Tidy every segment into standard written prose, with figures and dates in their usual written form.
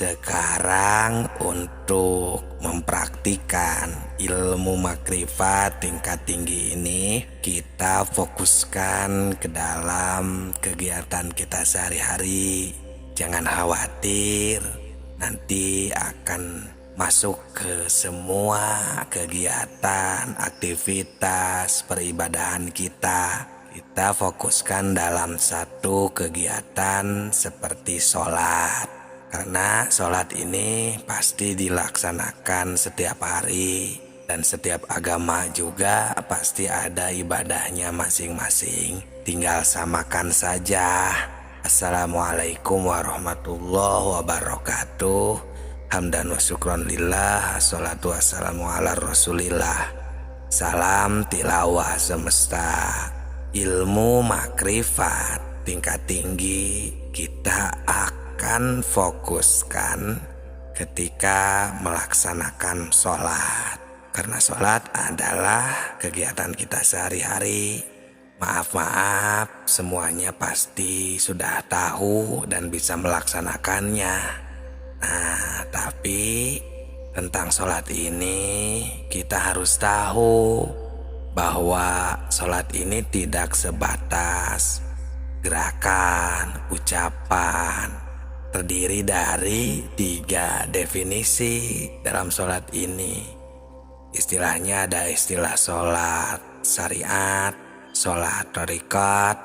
Sekarang untuk mempraktikkan ilmu makrifat tingkat tinggi ini, kita fokuskan ke dalam kegiatan kita sehari-hari. Jangan khawatir, nanti akan masuk ke semua kegiatan, aktivitas, peribadahan kita. Kita fokuskan dalam satu kegiatan seperti sholat. Karena sholat ini pasti dilaksanakan setiap hari, dan setiap agama juga pasti ada ibadahnya masing-masing. Tinggal samakan saja. Assalamualaikum warahmatullahi wabarakatuh. Hamdan wa syukron lillah. Assalatu wassalamu ala rasulillah. Salam tilawah semesta. Ilmu makrifat tingkat tinggi kita akan fokuskan ketika melaksanakan sholat. Karena sholat adalah kegiatan kita sehari-hari. Maaf, semuanya pasti sudah tahu dan bisa melaksanakannya. Nah, tapi tentang sholat ini kita harus tahu bahwa sholat ini tidak sebatas gerakan, ucapan. Terdiri dari 3 definisi dalam sholat ini. Istilahnya ada istilah sholat syariat, sholat thariqat,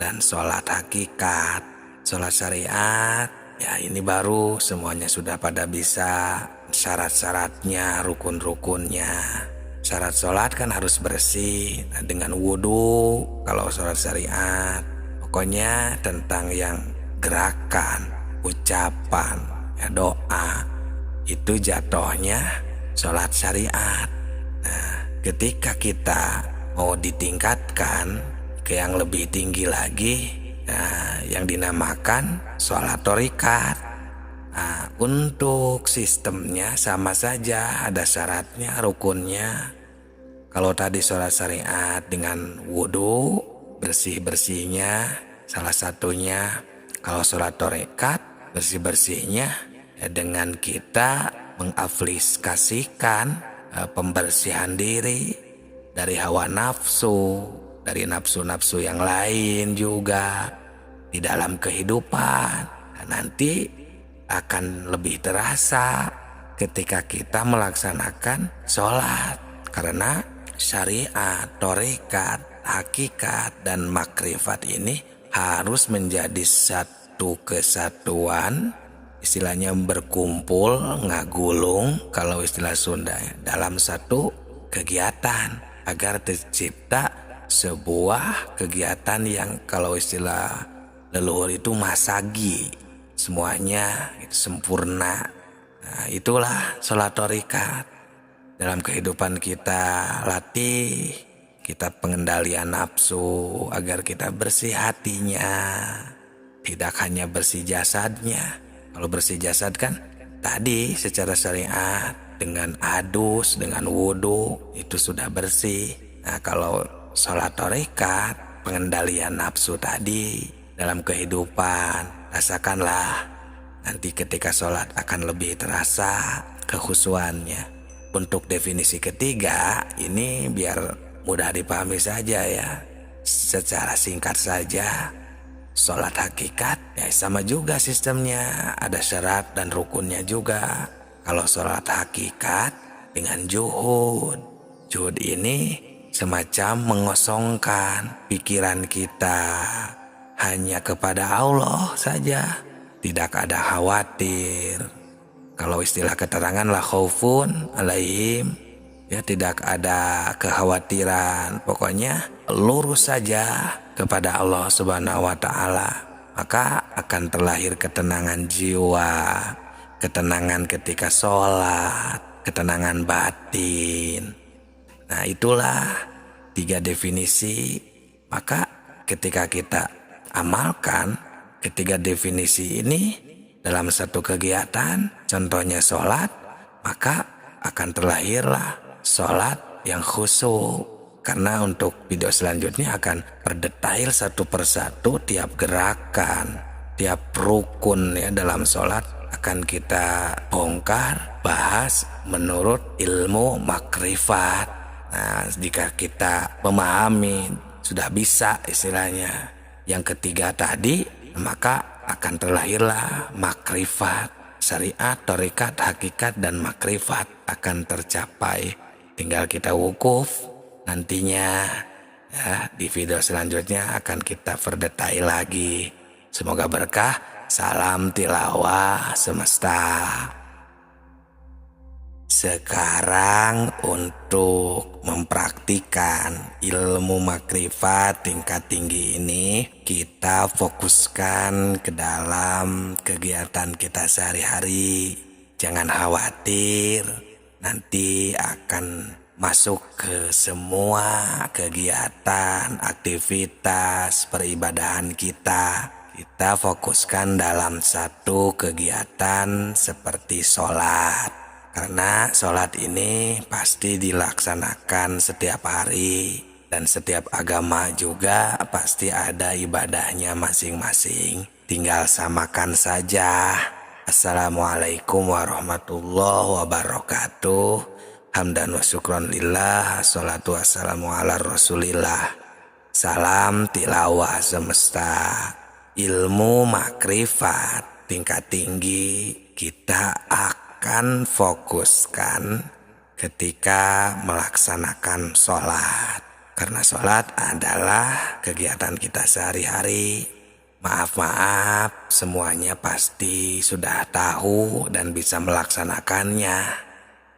dan sholat hakikat. Sholat syariat, ya ini baru semuanya sudah pada bisa syarat-syaratnya, rukun-rukunnya. Syarat sholat kan harus bersih dengan wudhu kalau sholat syariat. Pokoknya tentang yang gerakan, ucapan, ya doa, itu jatuhnya sholat syariat. Nah, ketika kita mau ditingkatkan ke yang lebih tinggi lagi, nah, yang dinamakan sholat thariqat. Nah, untuk sistemnya sama saja, ada syaratnya, rukunnya. Kalau tadi sholat syariat dengan wudhu, bersih-bersihnya salah satunya. Kalau sholat thariqat, bersih-bersihnya ya dengan kita mengaplikasikan pembersihan diri dari hawa nafsu, dari nafsu-nafsu yang lain juga di dalam kehidupan. Nah, nanti akan lebih terasa ketika kita melaksanakan sholat. Karena syariat, thariqat, hakikat, dan makrifat ini harus menjadi satu kesatuan. Istilahnya berkumpul, ngagulung kalau istilah Sunda, dalam satu kegiatan agar tercipta sebuah kegiatan yang kalau istilah leluhur itu masagi, semuanya itu sempurna. Nah, itulah sholat thariqat. Dalam kehidupan kita latih kita pengendalian nafsu agar kita bersih hatinya, tidak hanya bersih jasadnya. Kalau bersih jasad kan tadi secara syariat dengan adus, dengan wudhu itu sudah bersih. Nah, kalau sholat thariqat, pengendalian nafsu tadi dalam kehidupan, rasakanlah nanti ketika sholat akan lebih terasa kekhusyuannya. Untuk definisi ketiga ini biar mudah dipahami saja ya, secara singkat saja. Sholat hakikat ya sama juga sistemnya, ada syarat dan rukunnya juga. Kalau sholat hakikat dengan juhud, juhud ini semacam mengosongkan pikiran kita hanya kepada Allah saja, tidak ada khawatir. Kalau istilah keterangan la khaufun alaihim, ya tidak ada kekhawatiran. Pokoknya lurus saja kepada Allah Subhanahu wa ta'ala. Maka akan terlahir ketenangan jiwa, ketenangan ketika sholat, ketenangan batin. Nah, itulah 3 definisi. Maka ketika kita amalkan ketiga definisi ini dalam satu kegiatan, contohnya sholat, maka akan terlahirlah sholat yang khusyuk. Karena untuk video selanjutnya akan berdetail satu persatu tiap gerakan, tiap rukun ya dalam sholat akan kita bongkar, bahas menurut ilmu makrifat. Nah, jika kita memahami, sudah bisa istilahnya yang ketiga tadi, maka akan terlahirlah makrifat. Syariat, thariqat, hakikat, dan makrifat akan tercapai. Tinggal kita wukuf. Nantinya ya, di video selanjutnya akan kita berdetail lagi. Semoga berkah. Salam tilawah semesta. Sekarang untuk mempraktikkan ilmu makrifat tingkat tinggi ini, kita fokuskan ke dalam kegiatan kita sehari-hari. Jangan khawatir, nanti akan masuk ke semua kegiatan, aktivitas peribadahan kita. Kita fokuskan dalam satu kegiatan seperti sholat. Karena sholat ini pasti dilaksanakan setiap hari. Dan setiap agama juga pasti ada ibadahnya masing-masing. Tinggal samakan saja. Assalamualaikum warahmatullahi wabarakatuh. Hamdan wa syukron lillah. Assalatu wassalamu ala rasulillah. Salam tilawah semesta. Ilmu makrifat tingkat tinggi kita akan fokuskan ketika melaksanakan sholat. Karena sholat adalah kegiatan kita sehari-hari. Maaf, semuanya pasti sudah tahu dan bisa melaksanakannya.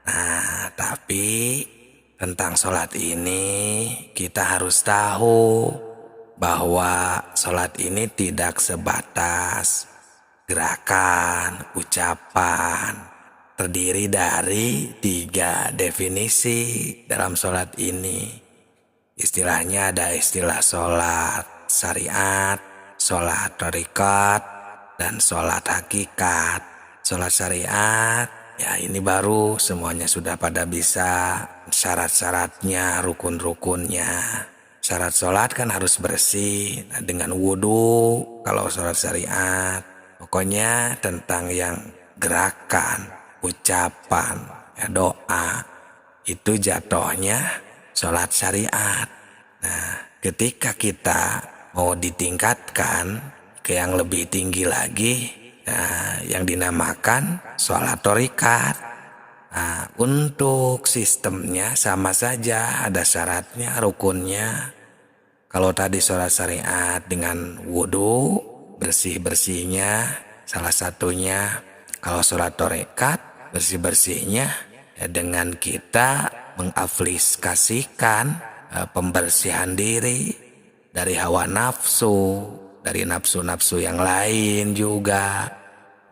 Nah, tapi tentang sholat ini kita harus tahu bahwa sholat ini tidak sebatas gerakan, ucapan. Terdiri dari 3 definisi dalam sholat ini. Istilahnya ada istilah sholat syariat, sholat thariqat, dan sholat hakikat. Sholat syariat, ya ini baru semuanya sudah pada bisa. Syarat-syaratnya, rukun-rukunnya. Syarat sholat kan harus bersih dengan wudhu kalau sholat syariat. Pokoknya tentang yang gerakan, ucapan, ya doa, itu jatuhnya sholat syariat. Nah, ketika kita mau ditingkatkan ke yang lebih tinggi lagi, nah, yang dinamakan sholat thariqat. Nah, untuk sistemnya sama saja, ada syaratnya, rukunnya. Kalau tadi sholat syariat dengan wudhu, bersih-bersihnya salah satunya. Kalau sholat thariqat, bersih-bersihnya ya dengan kita mengaplikasikan pembersihan diri dari hawa nafsu, dari nafsu-nafsu yang lain juga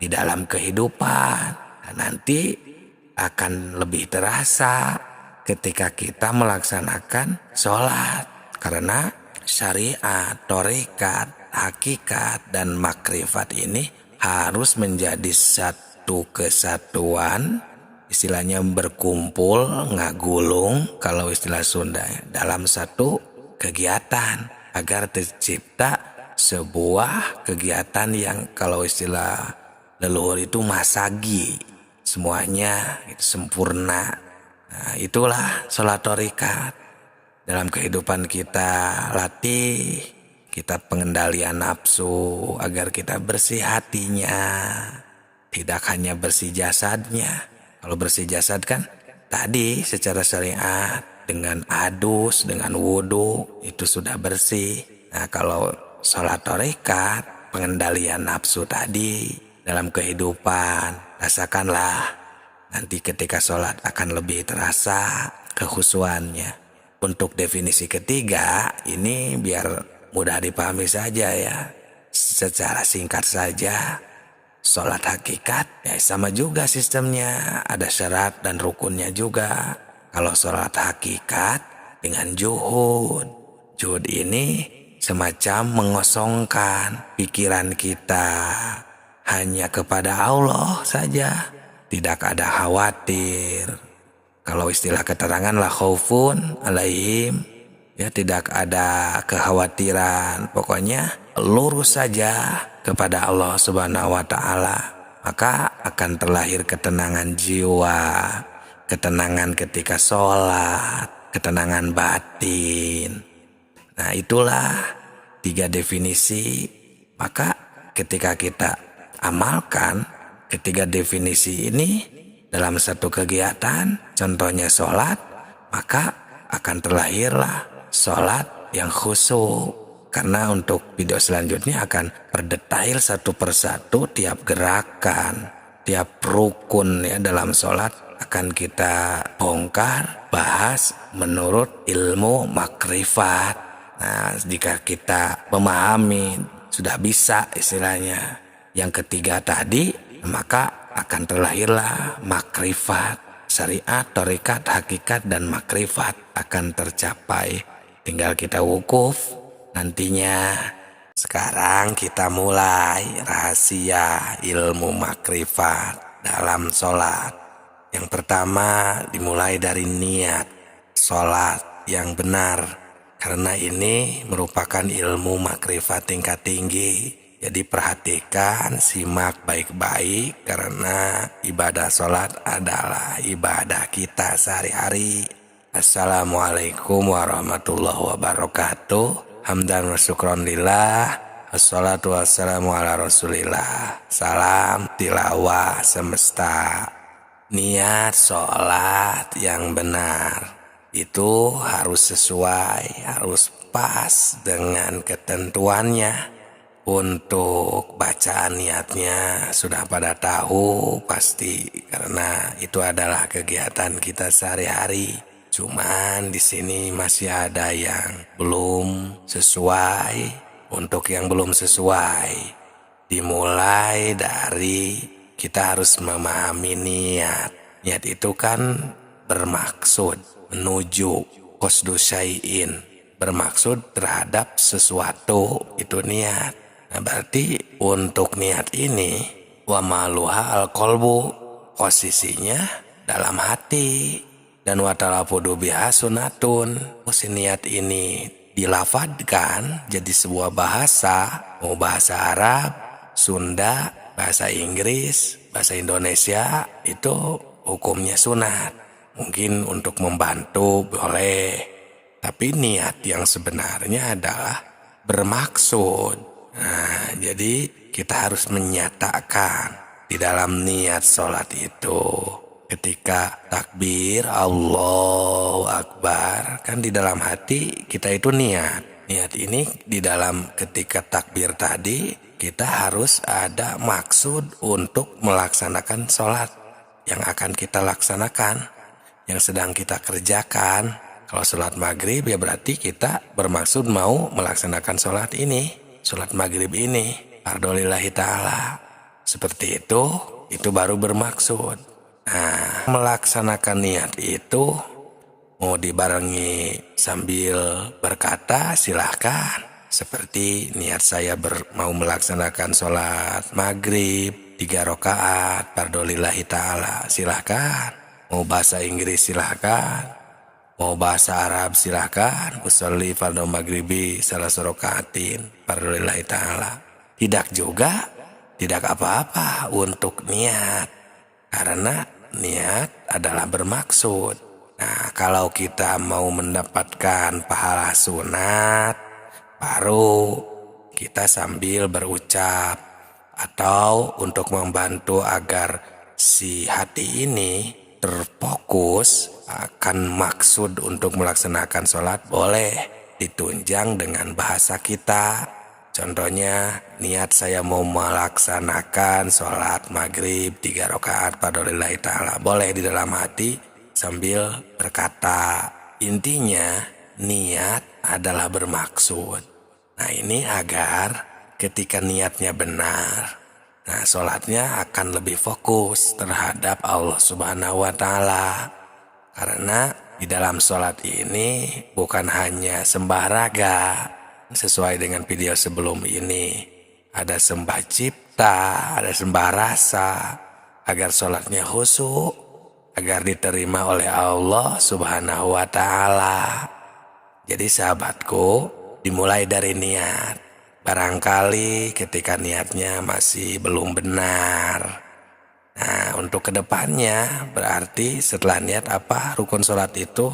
di dalam kehidupan. Nah, nanti akan lebih terasa ketika kita melaksanakan sholat. Karena syariat, thariqat, hakikat, dan makrifat ini harus menjadi satu kesatuan. Istilahnya berkumpul, ngagulung kalau istilah Sunda, dalam satu kegiatan agar tercipta sebuah kegiatan yang kalau istilah leluhur itu masagi, semuanya itu sempurna. Nah, itulah sholat thariqat. Dalam kehidupan kita latih, kita pengendalian nafsu agar kita bersih hatinya, tidak hanya bersih jasadnya. Kalau bersih jasad kan tadi secara syariat dengan adus, dengan wudhu itu sudah bersih. Nah, kalau sholat thariqat, pengendalian nafsu tadi dalam kehidupan, rasakanlah nanti ketika sholat akan lebih terasa kekhusyuannya. Untuk definisi ketiga ini biar mudah dipahami saja ya, secara singkat saja. Sholat hakikat ya sama juga sistemnya, ada syarat dan rukunnya juga. Kalau sholat hakikat dengan juhud, juhud ini semacam mengosongkan pikiran kita hanya kepada Allah saja, tidak ada khawatir. Kalau istilah keterangan la khaufun alaihim, ya tidak ada kekhawatiran. Pokoknya lurus saja kepada Allah Subhanahu wa taala. maka akan terlahir ketenangan jiwa, ketenangan ketika sholat, ketenangan batin. Nah, itulah 3 definisi. Maka ketika kita amalkan ketiga definisi ini dalam satu kegiatan, contohnya sholat, maka akan terlahirlah sholat yang khusyuk. Karena untuk video selanjutnya akan berdetail satu persatu tiap gerakan, tiap rukun ya dalam sholat akan kita bongkar, bahas menurut ilmu makrifat. Nah, jika kita memahami, sudah bisa istilahnya yang ketiga tadi, maka akan terlahirlah makrifat. Syariat, thariqat, hakikat, dan makrifat akan tercapai. Tinggal kita wukuf nantinya. Sekarang kita mulai rahasia ilmu makrifat dalam sholat. Yang pertama dimulai dari niat sholat yang benar. Karena ini merupakan ilmu makrifat tingkat tinggi. Jadi perhatikan, simak baik-baik karena ibadah sholat adalah ibadah kita sehari-hari. Assalamualaikum warahmatullahi wabarakatuh. Hamdan wa syukron lillah. Assalatu wassalamu ala rasulillah. Salam tilawah semesta. Niat sholat yang benar itu harus sesuai, harus pas dengan ketentuannya. Untuk bacaan niatnya sudah pada tahu pasti, karena itu adalah kegiatan kita sehari-hari. Cuman di sini masih ada yang belum sesuai. Untuk yang belum sesuai, dimulai dari kita harus memahami niat. Niat itu kan bermaksud menuju qasdu syai'in, bermaksud terhadap sesuatu, itu niat. Nah, berarti untuk niat ini wa maluha al-qalbu, posisinya dalam hati, dan wa talafudu biha sunatun. Si niat ini dilafadkan jadi sebuah bahasa, mau bahasa Arab, Sunda, bahasa Inggris, bahasa Indonesia, itu hukumnya sunat. Mungkin untuk membantu boleh, tapi niat yang sebenarnya adalah bermaksud. Nah, jadi kita harus menyatakan di dalam niat sholat itu, ketika takbir Allahu Akbar, kan di dalam hati kita itu niat. Niat ini di dalam ketika takbir tadi, kita harus ada maksud untuk melaksanakan sholat yang akan kita laksanakan, yang sedang kita kerjakan. Kalau sholat maghrib ya berarti kita bermaksud mau melaksanakan sholat ini, sholat maghrib ini, fardholillahi ta'ala. Seperti itu baru bermaksud. Nah, melaksanakan niat itu mau dibarengi sambil berkata, silahkan. Seperti niat saya mau melaksanakan sholat maghrib 3 rakaat fardholillahi ta'ala, silahkan. Mau bahasa Inggris silahkan, mau bahasa Arab silahkan. Usolli fardhu maghribi salasu rakaatin fardholillahi ta'ala. Tidak juga, tidak apa-apa untuk niat, karena niat adalah bermaksud. Nah, kalau kita mau mendapatkan pahala sunat, baru kita sambil berucap, atau untuk membantu agar si hati ini terfokus akan maksud untuk melaksanakan sholat, boleh ditunjang dengan bahasa kita. Contohnya, niat saya mau melaksanakan sholat maghrib 3 rakaat fardholillahi ta'ala, boleh di dalam hati sambil berkata. Intinya niat adalah bermaksud. Nah, ini agar ketika niatnya benar, nah sholatnya akan lebih fokus terhadap Allah Subhanahu wa Ta'ala. Karena di dalam sholat ini bukan hanya sembah raga, sesuai dengan video sebelum ini, ada sembah cipta, ada sembah rasa, agar sholatnya khusyuk, agar diterima oleh Allah Subhanahu wa Ta'ala. Jadi sahabatku, dimulai dari niat. Barangkali ketika niatnya masih belum benar, untuk kedepannya berarti setelah niat apa rukun sholat itu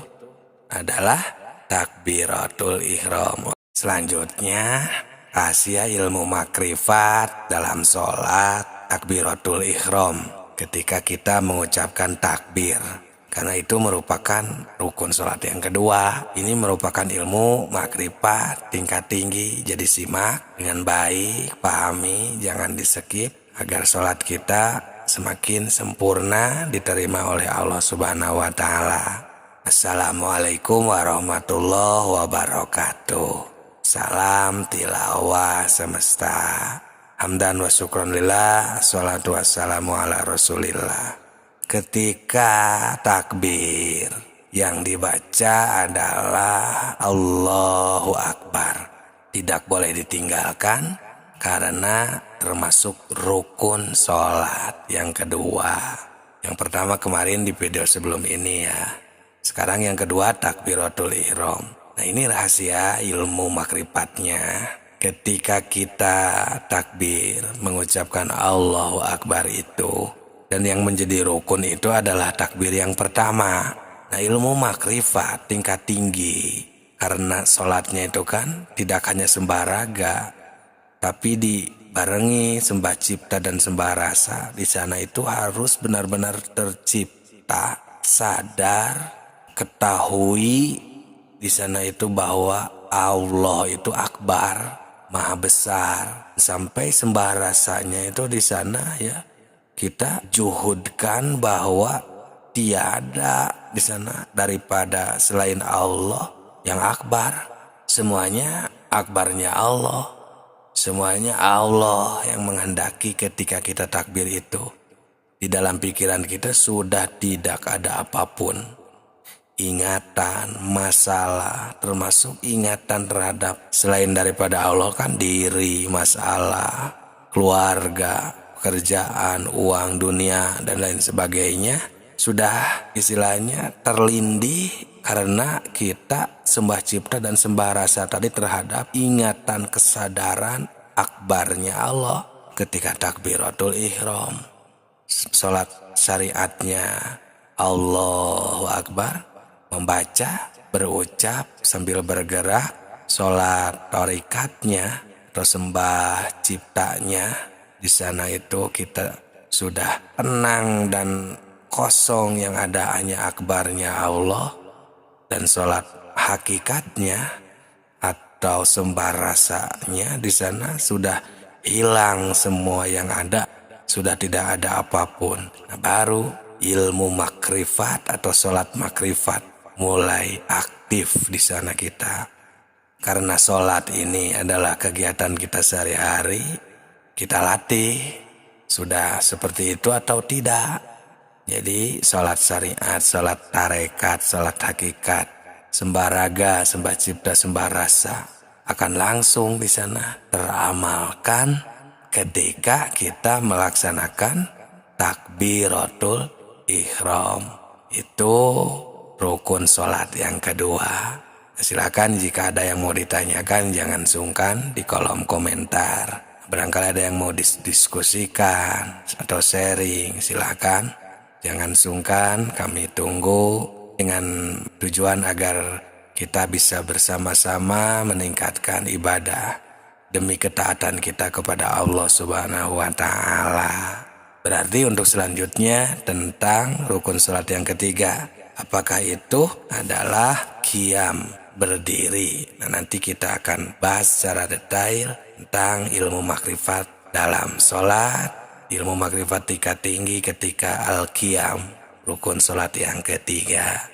adalah takbiratul ihram. Selanjutnya rahasia ilmu makrifat dalam sholat takbiratul ihram ketika kita mengucapkan takbir. Karena itu merupakan rukun sholat yang kedua. Ini merupakan ilmu makrifat tingkat tinggi. Jadi simak dengan baik, pahami, jangan di-skip agar sholat kita semakin sempurna diterima oleh Allah Subhanahu wa Ta'ala. Assalamualaikum warahmatullahi wabarakatuh. Salam tilawah semesta. Hamdan wa syukron lillah. Assalatu wassalamu ala rasulillah. Ketika takbir yang dibaca adalah Allahu Akbar, tidak boleh ditinggalkan karena termasuk rukun sholat yang kedua. Yang pertama kemarin di video sebelum ini ya. Sekarang yang kedua takbiratul ihram. Nah ini rahasia ilmu makrifatnya. Ketika kita takbir mengucapkan Allahu Akbar itu, dan yang menjadi rukun itu adalah takbir yang pertama. Nah ilmu makrifat tingkat tinggi. Karena sholatnya itu kan tidak hanya sembah raga, tapi dibarengi sembah cipta dan sembah rasa. Di sana itu harus benar-benar tercipta, sadar, ketahui di sana itu bahwa Allah itu akbar, maha besar. Sampai sembah rasanya itu di sana ya. Kita juhudkan bahwa tiada di sana daripada selain Allah yang akbar. Semuanya akbarnya Allah. Semuanya Allah yang menghendaki ketika kita takbir itu. Di dalam pikiran kita sudah tidak ada apapun. Ingatan, masalah, termasuk ingatan terhadap selain daripada Allah kan diri, masalah, keluarga, kerjaan, uang, dunia, dan lain sebagainya sudah istilahnya terlindih karena kita sembah cipta dan sembah rasa tadi terhadap ingatan kesadaran akbarnya Allah ketika takbiratul ihram. Sholat syariatnya Allahu Akbar, membaca, berucap sambil bergerak. Sholat tarikatnya atau sembah ciptanya, di sana itu kita sudah tenang dan kosong, yang ada hanya akbarnya Allah. Dan sholat hakikatnya atau sembah rasanya di sana sudah hilang semua yang ada, sudah tidak ada apapun. Nah, baru ilmu makrifat atau sholat makrifat mulai aktif di sana kita. Karena sholat ini adalah kegiatan kita sehari-hari. Kita latih sudah seperti itu atau tidak. Jadi sholat syariat, sholat tarekat, sholat hakikat, sembah raga, sembah cipta, sembah rasa akan langsung di sana teramalkan ketika kita melaksanakan takbiratul ihram. Itu rukun sholat yang kedua. Silakan jika ada yang mau ditanyakan jangan sungkan di kolom komentar. Barangkali ada yang mau diskusikan atau sharing, silakan. Jangan sungkan, kami tunggu dengan tujuan agar kita bisa bersama-sama meningkatkan ibadah demi ketaatan kita kepada Allah Subhanahu wa Ta'ala. Berarti untuk selanjutnya tentang rukun salat yang ketiga, apakah itu adalah qiyam, berdiri. Nah, nanti kita akan bahas secara detail tentang ilmu makrifat dalam sholat, ilmu makrifat tingkat tinggi ketika al-qiyam, rukun sholat yang ketiga.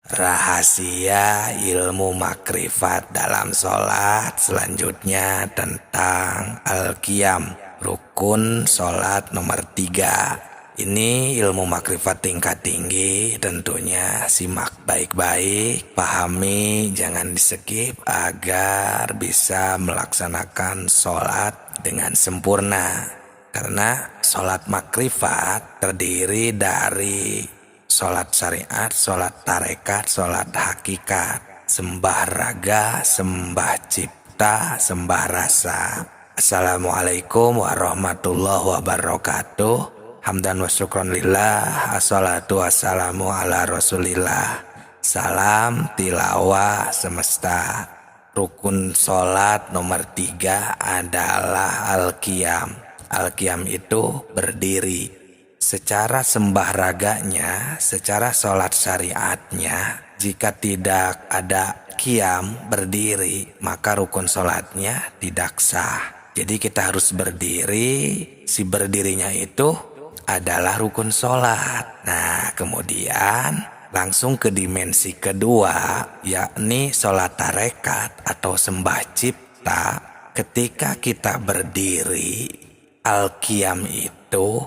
Rahasia ilmu makrifat dalam sholat selanjutnya tentang al-qiyam, rukun sholat nomor 3. Ini ilmu makrifat tingkat tinggi, tentunya simak baik-baik, pahami, jangan di-skip agar bisa melaksanakan sholat dengan sempurna. Karena sholat makrifat terdiri dari sholat syariat, sholat tarekat, sholat hakikat, sembah raga, sembah cipta, sembah rasa. Assalamualaikum warahmatullahi wabarakatuh. Hamdan wa syukron lillah, assalatu wassalamu ala rasulillah. Salam tilawah semesta. Rukun sholat nomor 3 adalah al-qiyam. Al-qiyam itu berdiri. Secara sembah raganya, secara sholat syariatnya, jika tidak ada qiyam berdiri, maka rukun sholatnya tidak sah. Jadi kita harus berdiri. Si berdirinya itu adalah rukun sholat. Nah, kemudian langsung ke dimensi kedua, yakni sholat tarekat atau sembah cipta. Ketika kita berdiri, al-qiyam itu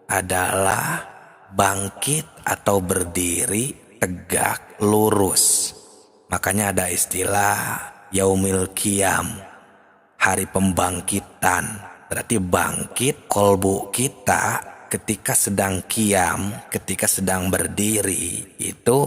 adalah bangkit atau berdiri tegak lurus. Makanya ada istilah yaumil qiyam, hari pembangkitan. Berarti bangkit kolbu kita ketika sedang qiyam, ketika sedang berdiri. Itu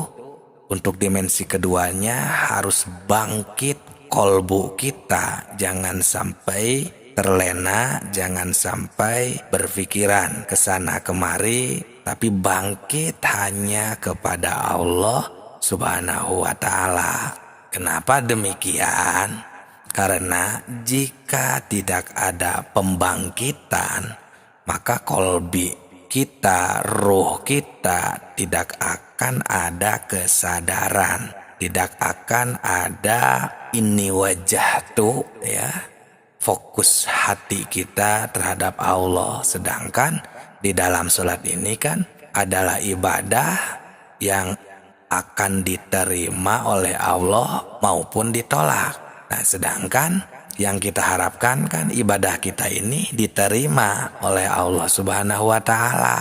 untuk dimensi keduanya harus bangkit kolbu kita. Jangan sampai terlena, jangan sampai berpikiran ke sana kemari, tapi bangkit hanya kepada Allah Subhanahu wa ta'ala. Kenapa demikian? Karena jika tidak ada pembangkitan, maka kolbi kita, ruh kita tidak akan ada kesadaran, tidak akan ada ini wajah tuh ya, fokus hati kita terhadap Allah. Sedangkan di dalam sholat ini kan adalah ibadah yang akan diterima oleh Allah maupun ditolak. Nah, sedangkan yang kita harapkan kan ibadah kita ini diterima oleh Allah Subhanahu wa ta'ala.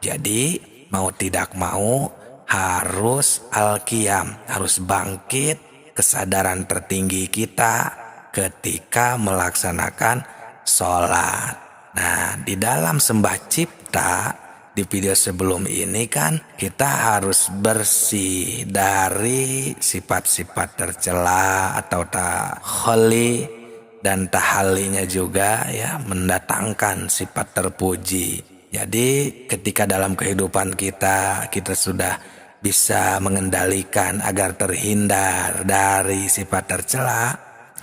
Jadi mau tidak mau harus al-qiyam, harus bangkit kesadaran tertinggi kita ketika melaksanakan sholat. Nah, di dalam sembah cipta di video sebelum ini kan kita harus bersih dari sifat-sifat tercela atau takholi, dan tahalinya juga ya mendatangkan sifat terpuji. Jadi ketika dalam kehidupan kita sudah bisa mengendalikan agar terhindar dari sifat tercela,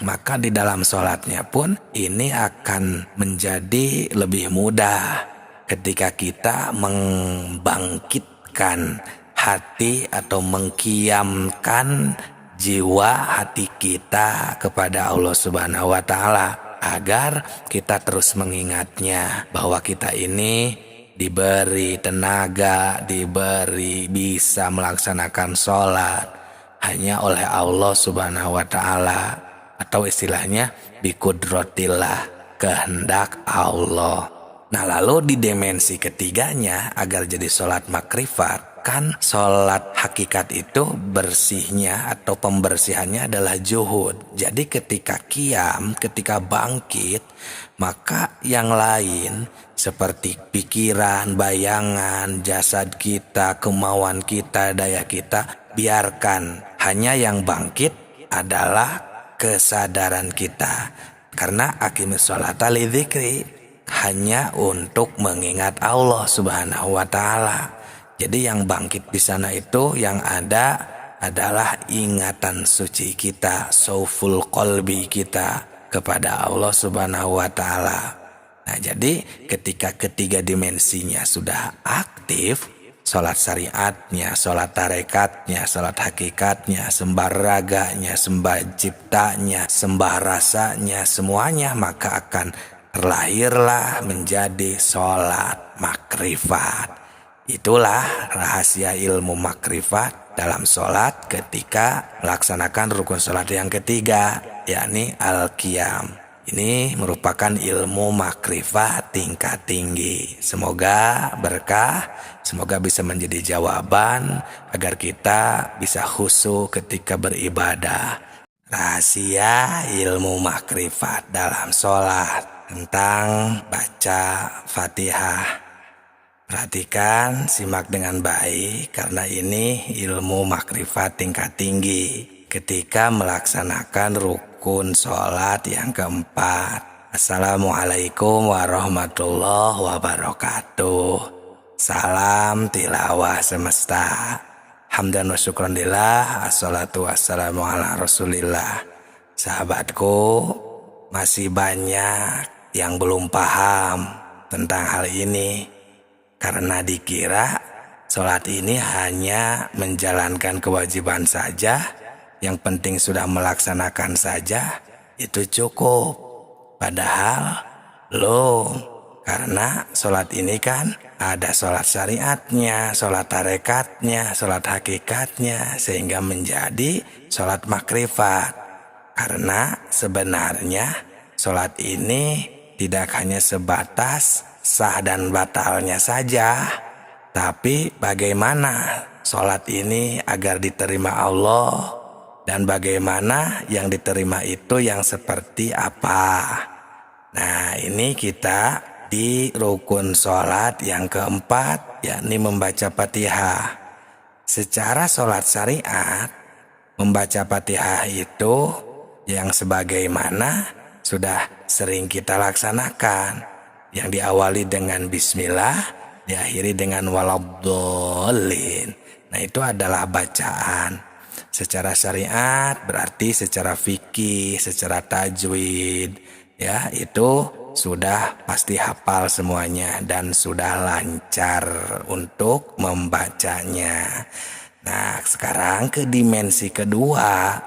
maka di dalam sholatnya pun ini akan menjadi lebih mudah ketika kita membangkitkan hati atau mengqiyamkan jiwa hati kita kepada Allah Subhanahu wa ta'ala, agar kita terus mengingatnya bahwa kita ini diberi tenaga, diberi bisa melaksanakan sholat hanya oleh Allah Subhanahu wa ta'ala, atau istilahnya biqudratillah, kehendak Allah. Nah, lalu di dimensi ketiganya agar jadi sholat makrifat, kan sholat hakikat itu bersihnya atau pembersihannya adalah juhud. Jadi ketika qiyam, ketika bangkit, maka yang lain seperti pikiran, bayangan, jasad kita, kemauan kita, daya kita, biarkan. Hanya yang bangkit adalah kesadaran kita. Karena aqimis sholata lidzikri, hanya untuk mengingat Allah Subhanahu wa ta'ala. Jadi yang bangkit di sana itu yang ada adalah ingatan suci kita, sauful qalbi kita kepada Allah Subhanahu wa ta'ala. Nah, jadi ketika ketiga dimensinya sudah aktif, sholat syariatnya, sholat tarekatnya, sholat hakikatnya, sembah raganya, sembah ciptanya, sembah rasanya, semuanya, maka akan terlahirlah menjadi sholat makrifat. Itulah rahasia ilmu makrifat dalam sholat ketika melaksanakan rukun sholat yang ketiga, yakni al-qiyam. Ini merupakan ilmu makrifat tingkat tinggi. Semoga berkah, semoga bisa menjadi jawaban agar kita bisa khusyuk ketika beribadah. Rahasia ilmu makrifat dalam sholat tentang baca Fatihah. Perhatikan, simak dengan baik karena ini ilmu makrifat tingkat tinggi ketika melaksanakan rukun sholat yang keempat. Assalamualaikum warahmatullahi wabarakatuh. Salam tilawah semesta. Hamdan wa syukran lillah, assalatu wassalamu ala rasulillah. Sahabatku, masih banyak yang belum paham tentang hal ini, karena dikira sholat ini hanya menjalankan kewajiban saja, yang penting sudah melaksanakan saja, itu cukup. Padahal belum, karena sholat ini kan ada sholat syariatnya, sholat tarekatnya, sholat hakikatnya, sehingga menjadi sholat makrifat. Karena sebenarnya sholat ini tidak hanya sebatas sah dan batalnya saja, tapi bagaimana sholat ini agar diterima Allah, dan bagaimana yang diterima itu yang seperti apa. Nah, ini kita di rukun sholat yang keempat, yakni membaca Fatihah. Secara sholat syariat, membaca Fatihah itu yang sebagaimana sudah sering kita laksanakan, yang diawali dengan bismillah, diakhiri dengan waladhdallin. Nah, itu adalah bacaan secara syariat, berarti secara fikih, secara tajwid, ya itu sudah pasti hafal semuanya dan sudah lancar untuk membacanya. Nah, sekarang ke dimensi kedua,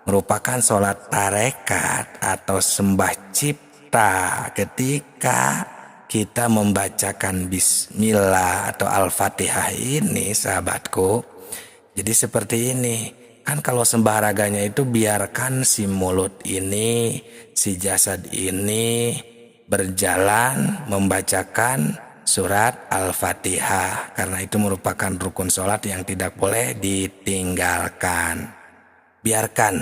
merupakan sholat tarekat atau sembah cipta ketika kita membacakan bismillah atau al-fatihah ini, sahabatku. Jadi seperti ini, kan kalau sembah raganya itu biarkan si mulut ini, si jasad ini berjalan membacakan surat Al-Fatihah, karena itu merupakan rukun sholat yang tidak boleh ditinggalkan. Biarkan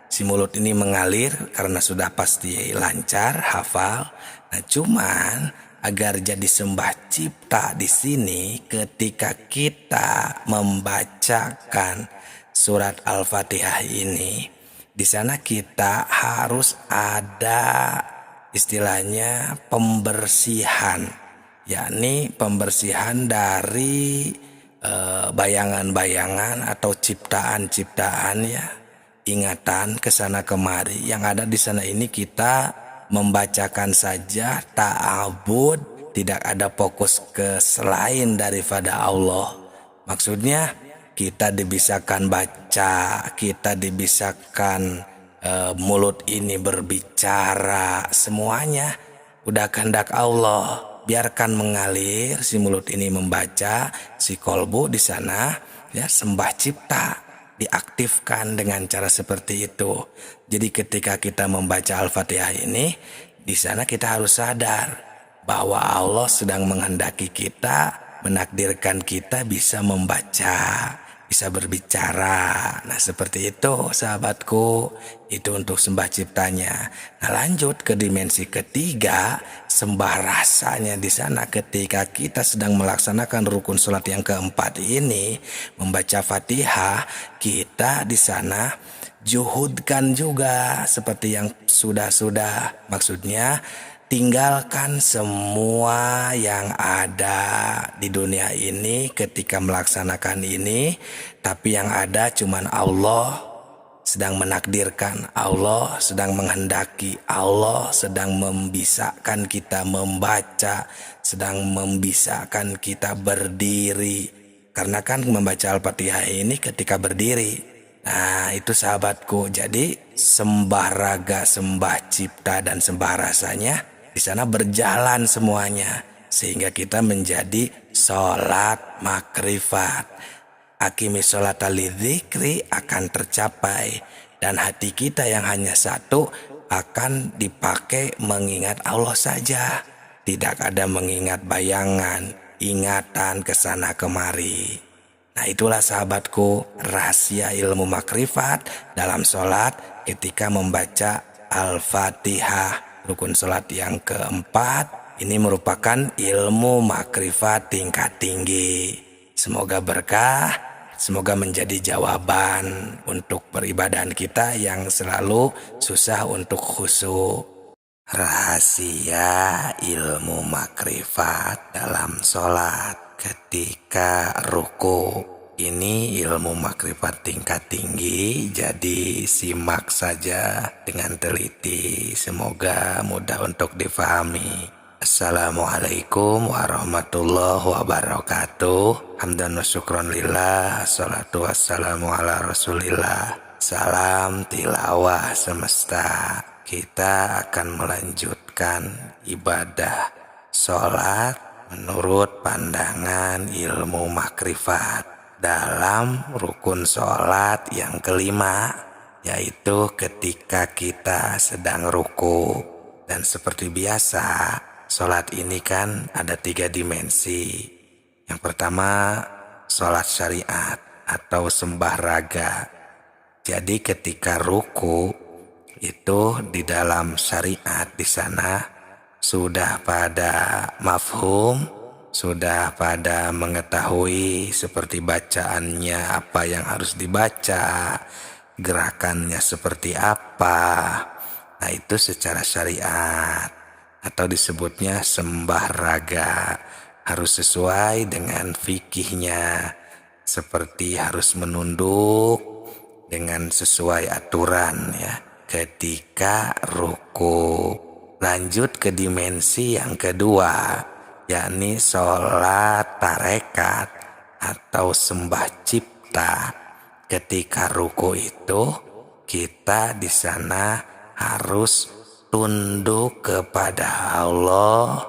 si mulut ini mengalir karena sudah pasti lancar, hafal. Nah, cuman agar jadi sembah cipta di sini, ketika kita membacakan surat Al-Fatihah ini, di sana kita harus ada istilahnya pembersihan, yakni pembersihan dari bayangan-bayangan atau ciptaan-ciptaan, ya, ingatan kesana kemari. Yang ada di sana ini kita membacakan saja, ta'abud, tidak ada fokus ke selain daripada Allah. Maksudnya kita dibisakan baca, kita dibisakan mulut ini berbicara, semuanya udah kehendak Allah. Biarkan mengalir, si mulut ini membaca, si kolbu di sana ya sembah cipta diaktifkan dengan cara seperti itu. Jadi ketika kita membaca Al-Fatihah ini, di sana kita harus sadar bahwa Allah sedang menghendaki kita, menakdirkan kita bisa membaca, bisa berbicara. Nah, seperti itu sahabatku, itu untuk sembah ciptanya. Nah, lanjut ke dimensi ketiga, sembah rasanya di sana ketika kita sedang melaksanakan rukun sholat yang keempat ini, membaca Fatihah, kita di sana juhudkan juga seperti yang sudah-sudah. Maksudnya tinggalkan semua yang ada di dunia ini ketika melaksanakan ini, tapi yang ada cuman Allah sedang menakdirkan, Allah sedang menghendaki, Allah sedang membisakan kita membaca, sedang membisakan kita berdiri. Karena kan membaca Al-Fatihah ini ketika berdiri. Nah, itu sahabatku. Jadi sembah raga, sembah cipta, dan sembah rasanya di sana berjalan semuanya, sehingga kita menjadi sholat makrifat. Aqimi sholata lidzikri akan tercapai, dan hati kita yang hanya satu akan dipakai mengingat Allah saja. Tidak ada mengingat bayangan, ingatan kesana kemari. Nah, itulah sahabatku rahasia ilmu makrifat dalam sholat ketika membaca Al-Fatihah, rukun sholat yang keempat. Ini merupakan ilmu makrifat tingkat tinggi. Semoga berkah, semoga menjadi jawaban untuk peribadahan kita yang selalu susah untuk khusyuk. Rahasia ilmu makrifat dalam sholat ketika ruku. Ini ilmu makrifat tingkat tinggi, jadi simak saja dengan teliti. Semoga mudah untuk difahami. Assalamualaikum warahmatullahi wabarakatuh. Hamdan wa syukron lillah. Assalatu wassalamu ala rasulillah. Salam tilawah semesta. Kita akan melanjutkan ibadah sholat menurut pandangan ilmu makrifat dalam rukun sholat yang kelima, yaitu ketika kita sedang ruku. Dan seperti biasa, sholat ini kan ada 3 dimensi. Yang pertama, sholat syariat atau sembah raga. Jadi ketika ruku itu di dalam syariat di sana sudah pada mafhum, sudah pada mengetahui seperti bacaannya apa yang harus dibaca, gerakannya seperti apa. Nah, itu secara syariat atau disebutnya sembah raga. Harus sesuai dengan fikihnya, seperti harus menunduk dengan sesuai aturan ya ketika ruku. Lanjut ke dimensi yang kedua, yakni sholat tarekat atau sembah cipta. Ketika ruku itu kita di sana harus tunduk kepada Allah,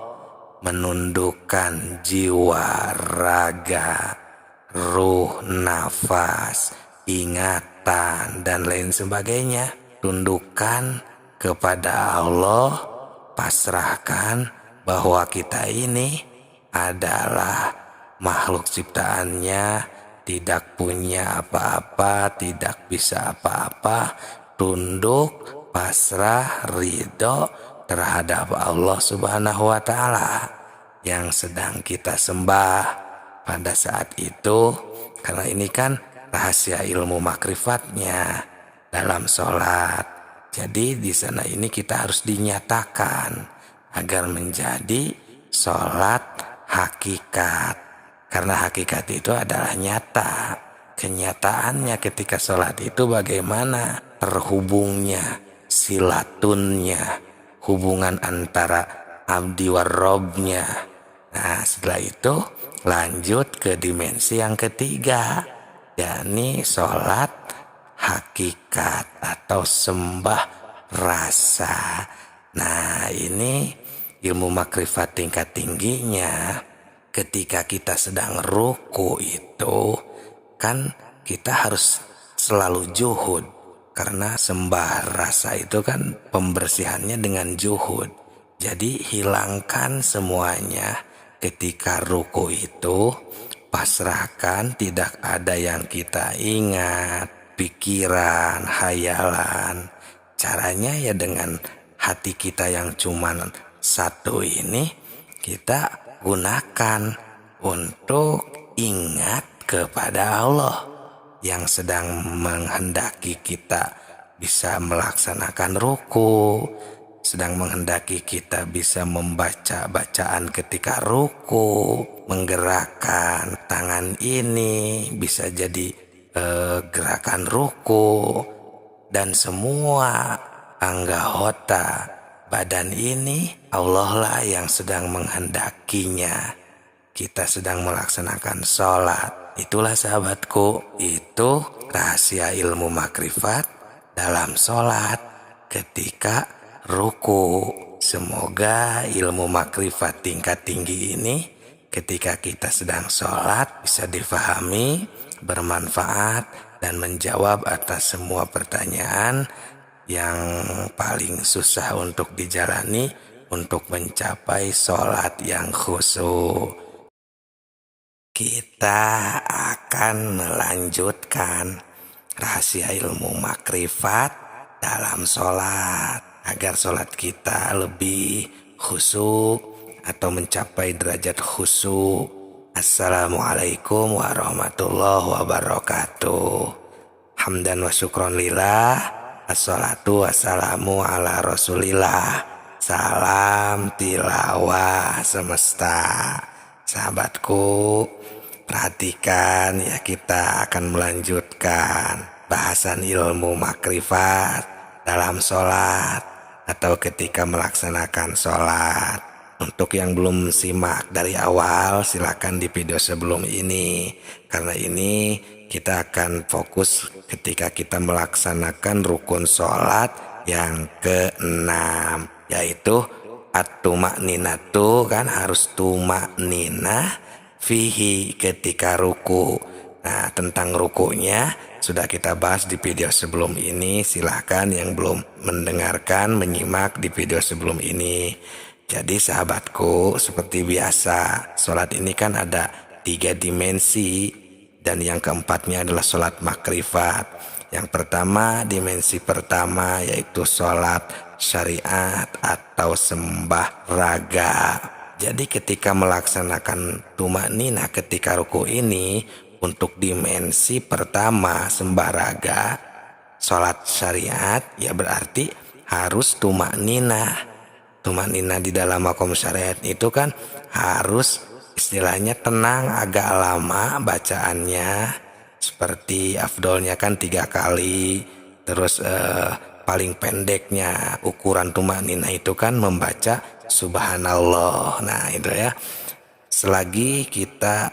menundukkan jiwa, raga, ruh, nafas, ingatan, dan lain sebagainya. Tundukkan kepada Allah, pasrahkan bahwa kita ini adalah makhluk ciptaannya, tidak punya apa-apa, tidak bisa apa-apa. Tunduk, pasrah, ridho terhadap Allah Subhanahu wa Ta'ala yang sedang kita sembah pada saat itu. Karena ini kan rahasia ilmu makrifatnya dalam sholat. Jadi di sana ini kita harus dinyatakan agar menjadi sholat hakikat. Karena hakikat itu adalah nyata. Kenyataannya ketika sholat itu bagaimana terhubungnya, silatunnya, hubungan antara abdi warrobnya. Nah, setelah itu lanjut ke dimensi yang ketiga, yakni sholat hakikat atau sembah rasa. Nah, ini ilmu makrifat tingkat tingginya. Ketika kita sedang ruku itu kan kita harus selalu juhud, karena sembah rasa itu kan pembersihannya dengan juhud. Jadi hilangkan semuanya ketika ruku itu, pasrahkan, tidak ada yang kita ingat, pikiran, hayalan. Caranya ya dengan hati kita yang cuman satu ini kita gunakan untuk ingat kepada Allah yang sedang menghendaki kita bisa melaksanakan ruku, sedang menghendaki kita bisa membaca bacaan ketika ruku, menggerakkan tangan ini bisa jadi gerakan ruku, dan semua anggota badan ini Allah lah yang sedang menghendakinya. Kita sedang melaksanakan sholat. Itulah sahabatku, itu rahasia ilmu makrifat dalam sholat ketika ruku. Semoga ilmu makrifat tingkat tinggi ini ketika kita sedang sholat bisa difahami, bermanfaat, dan menjawab atas semua pertanyaan yang paling susah untuk dijalani untuk mencapai sholat yang khusyuk. Kita akan melanjutkan rahasia ilmu makrifat dalam sholat agar sholat kita lebih khusyuk atau mencapai derajat khusyuk. Assalamualaikum warahmatullahi wabarakatuh. Hamdan wa syukron lillah. Assalatu wassalamu ala rasulillah. Salam tilawah semesta. Sahabatku, perhatikan ya, kita akan melanjutkan bahasan ilmu makrifat dalam sholat atau ketika melaksanakan sholat. Untuk yang belum simak dari awal, silakan di video sebelum ini. Karena ini kita akan fokus ketika kita melaksanakan rukun sholat yang keenam, yaitu at-tumakninatu, kan harus tumakninah fihi ketika ruku. Nah, tentang rukunya sudah kita bahas di video sebelum ini. Silahkan yang belum mendengarkan menyimak di video sebelum ini. Jadi sahabatku, seperti biasa, sholat ini kan ada 3 dimensi, dan yang keempatnya adalah sholat makrifat. Yang pertama, dimensi pertama yaitu sholat syariat atau sembah raga. Jadi ketika melaksanakan tumakninah ketika ruku ini, untuk dimensi pertama sembah raga, sholat syariat, ya berarti harus tumakninah. Tumakninah di dalam makom syariat itu kan harus istilahnya tenang, agak lama bacaannya, seperti afdolnya kan 3 kali. Terus paling pendeknya ukuran tumakninah itu kan membaca subhanallah. Nah itu ya, selagi kita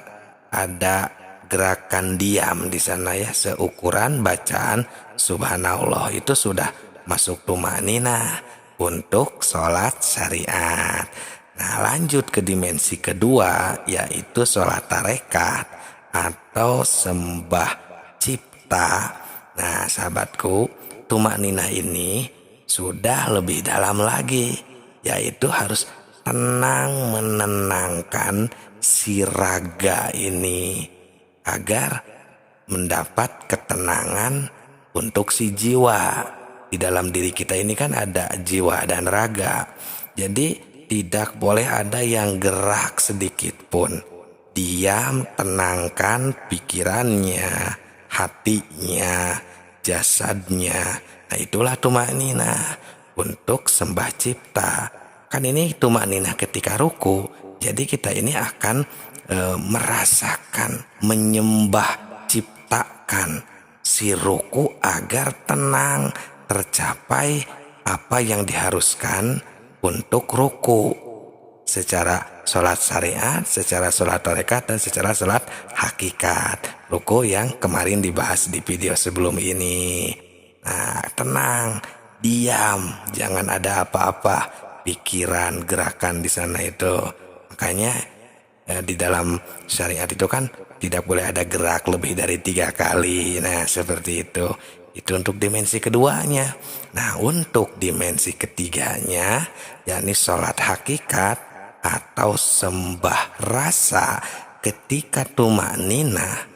ada gerakan diam di sana ya, seukuran bacaan subhanallah, itu sudah masuk tumakninah untuk sholat syariat. Nah, lanjut ke dimensi kedua, yaitu sholat tarekat atau sembah cipta. Nah, sahabatku, tumakninah ini sudah lebih dalam lagi, yaitu harus tenang, menenangkan si raga ini agar mendapat ketenangan untuk si jiwa. Di dalam diri kita ini kan ada jiwa dan raga. Jadi tidak boleh ada yang gerak sedikit pun. Diam, tenangkan pikirannya, hatinya, jasadnya. Nah itulah tumakninah untuk sembah cipta. Kan ini tumakninah ketika ruku. Jadi kita ini akan merasakan, menyembah ciptakan si ruku agar tenang, tercapai apa yang diharuskan untuk ruku secara sholat syariat, secara sholat tarekat, dan secara sholat hakikat. Ruku yang kemarin dibahas di video sebelum ini. Nah, tenang, diam, jangan ada apa-apa pikiran, gerakan di sana itu. Makanya di dalam syariat itu kan tidak boleh ada gerak lebih dari 3 kali. Nah, seperti itu. Itu untuk dimensi keduanya. Nah, untuk dimensi ketiganya, yakni sholat hakikat atau sembah rasa ketika tumakninah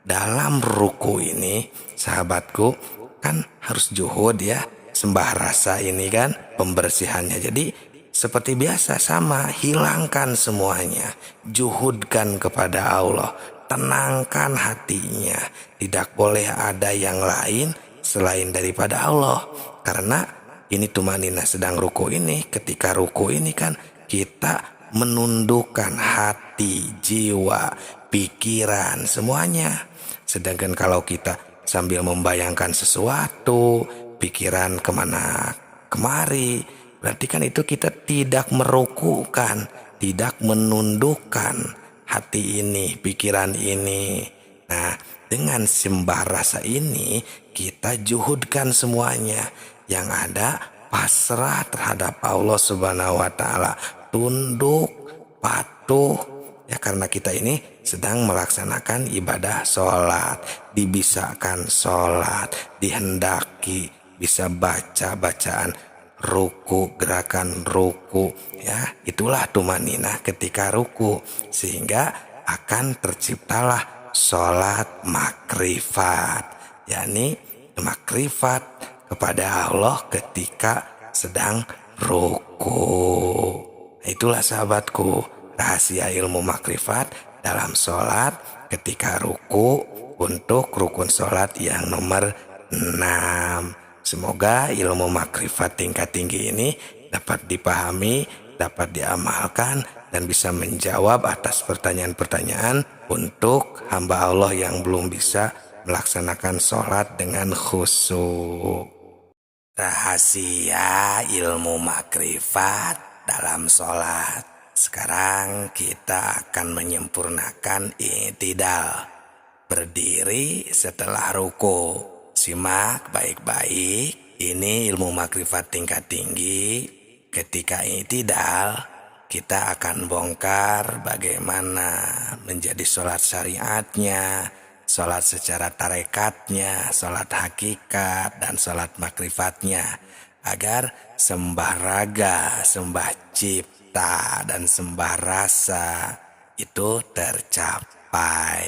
dalam ruku ini, sahabatku, kan harus juhud ya. Sembah rasa ini kan pembersihannya. Jadi seperti biasa sama, hilangkan semuanya, juhudkan kepada Allah, tenangkan hatinya. Tidak boleh ada yang lain selain daripada Allah. Karena ini tumakninah sedang ruku ini, ketika ruku ini kan kita menundukkan hati, jiwa, pikiran, semuanya. Sedangkan kalau kita sambil membayangkan sesuatu, pikiran kemana kemari, berarti kan itu kita tidak merukukan, tidak menundukkan hati ini, pikiran ini. Nah, dengan sembah rasa ini kita juhudkan semuanya. Yang ada pasrah terhadap Allah Subhanahu wa taala, tunduk, patuh ya, karena kita ini sedang melaksanakan ibadah sholat, dibisakan sholat, dihendaki bisa baca bacaan ruku, gerakan ruku ya. Itulah tumakninah ketika ruku, sehingga akan terciptalah sholat makrifat, yakni makrifat kepada Allah ketika sedang ruku. Itulah sahabatku, rahasia ilmu makrifat dalam sholat ketika ruku untuk rukun sholat yang nomor 6. Semoga ilmu makrifat tingkat tinggi ini dapat dipahami, dapat diamalkan, dan bisa menjawab atas pertanyaan-pertanyaan untuk hamba Allah yang belum bisa melaksanakan sholat dengan khusyuk. Rahasia ilmu makrifat dalam sholat. Sekarang kita akan menyempurnakan i'tidal, berdiri setelah ruku. Simak baik-baik, ini ilmu makrifat tingkat tinggi. Ketika i'tidal, kita akan bongkar bagaimana menjadi sholat syariatnya, sholat secara tarekatnya, sholat hakikat, dan sholat makrifatnya, agar sembah raga, sembah cipta, dan sembah rasa itu tercapai.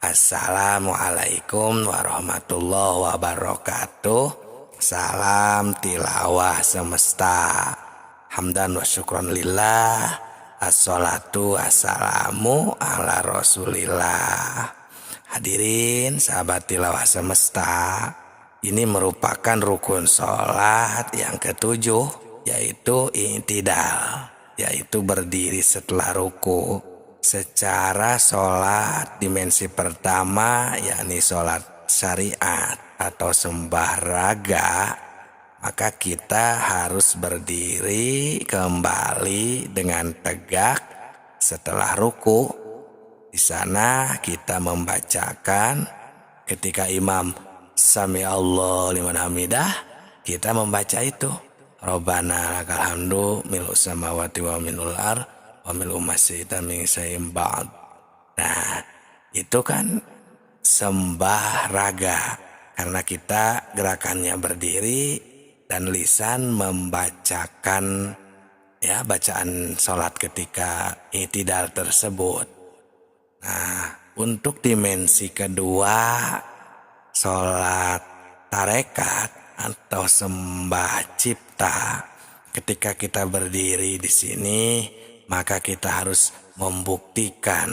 Assalamualaikum warahmatullahi wabarakatuh. Salam tilawah semesta. Hamdan wa syukron lillah. Assalatu wassalamu ala rasulillah. Hadirin sahabat tilawah semesta, ini merupakan rukun sholat yang ketujuh, yaitu i'tidal, yaitu berdiri setelah ruku. Secara sholat dimensi pertama, yakni sholat syariat atau sembah raga, maka kita harus berdiri kembali dengan tegak setelah ruku. Di sana kita membacakan ketika imam sami Allah liman hamidah, kita membaca itu Rabbana lakal hamdu mil'u samawati wa mil'ul ar wa mil'u masyitan min syai'in ba'd. Nah, itu kan sembah raga, karena kita gerakannya berdiri dan lisan membacakan bacaan sholat ketika i'tidal tersebut. Nah, untuk dimensi kedua, sholat tarekat atau sembah cipta, ketika kita berdiri di sini, maka kita harus membuktikan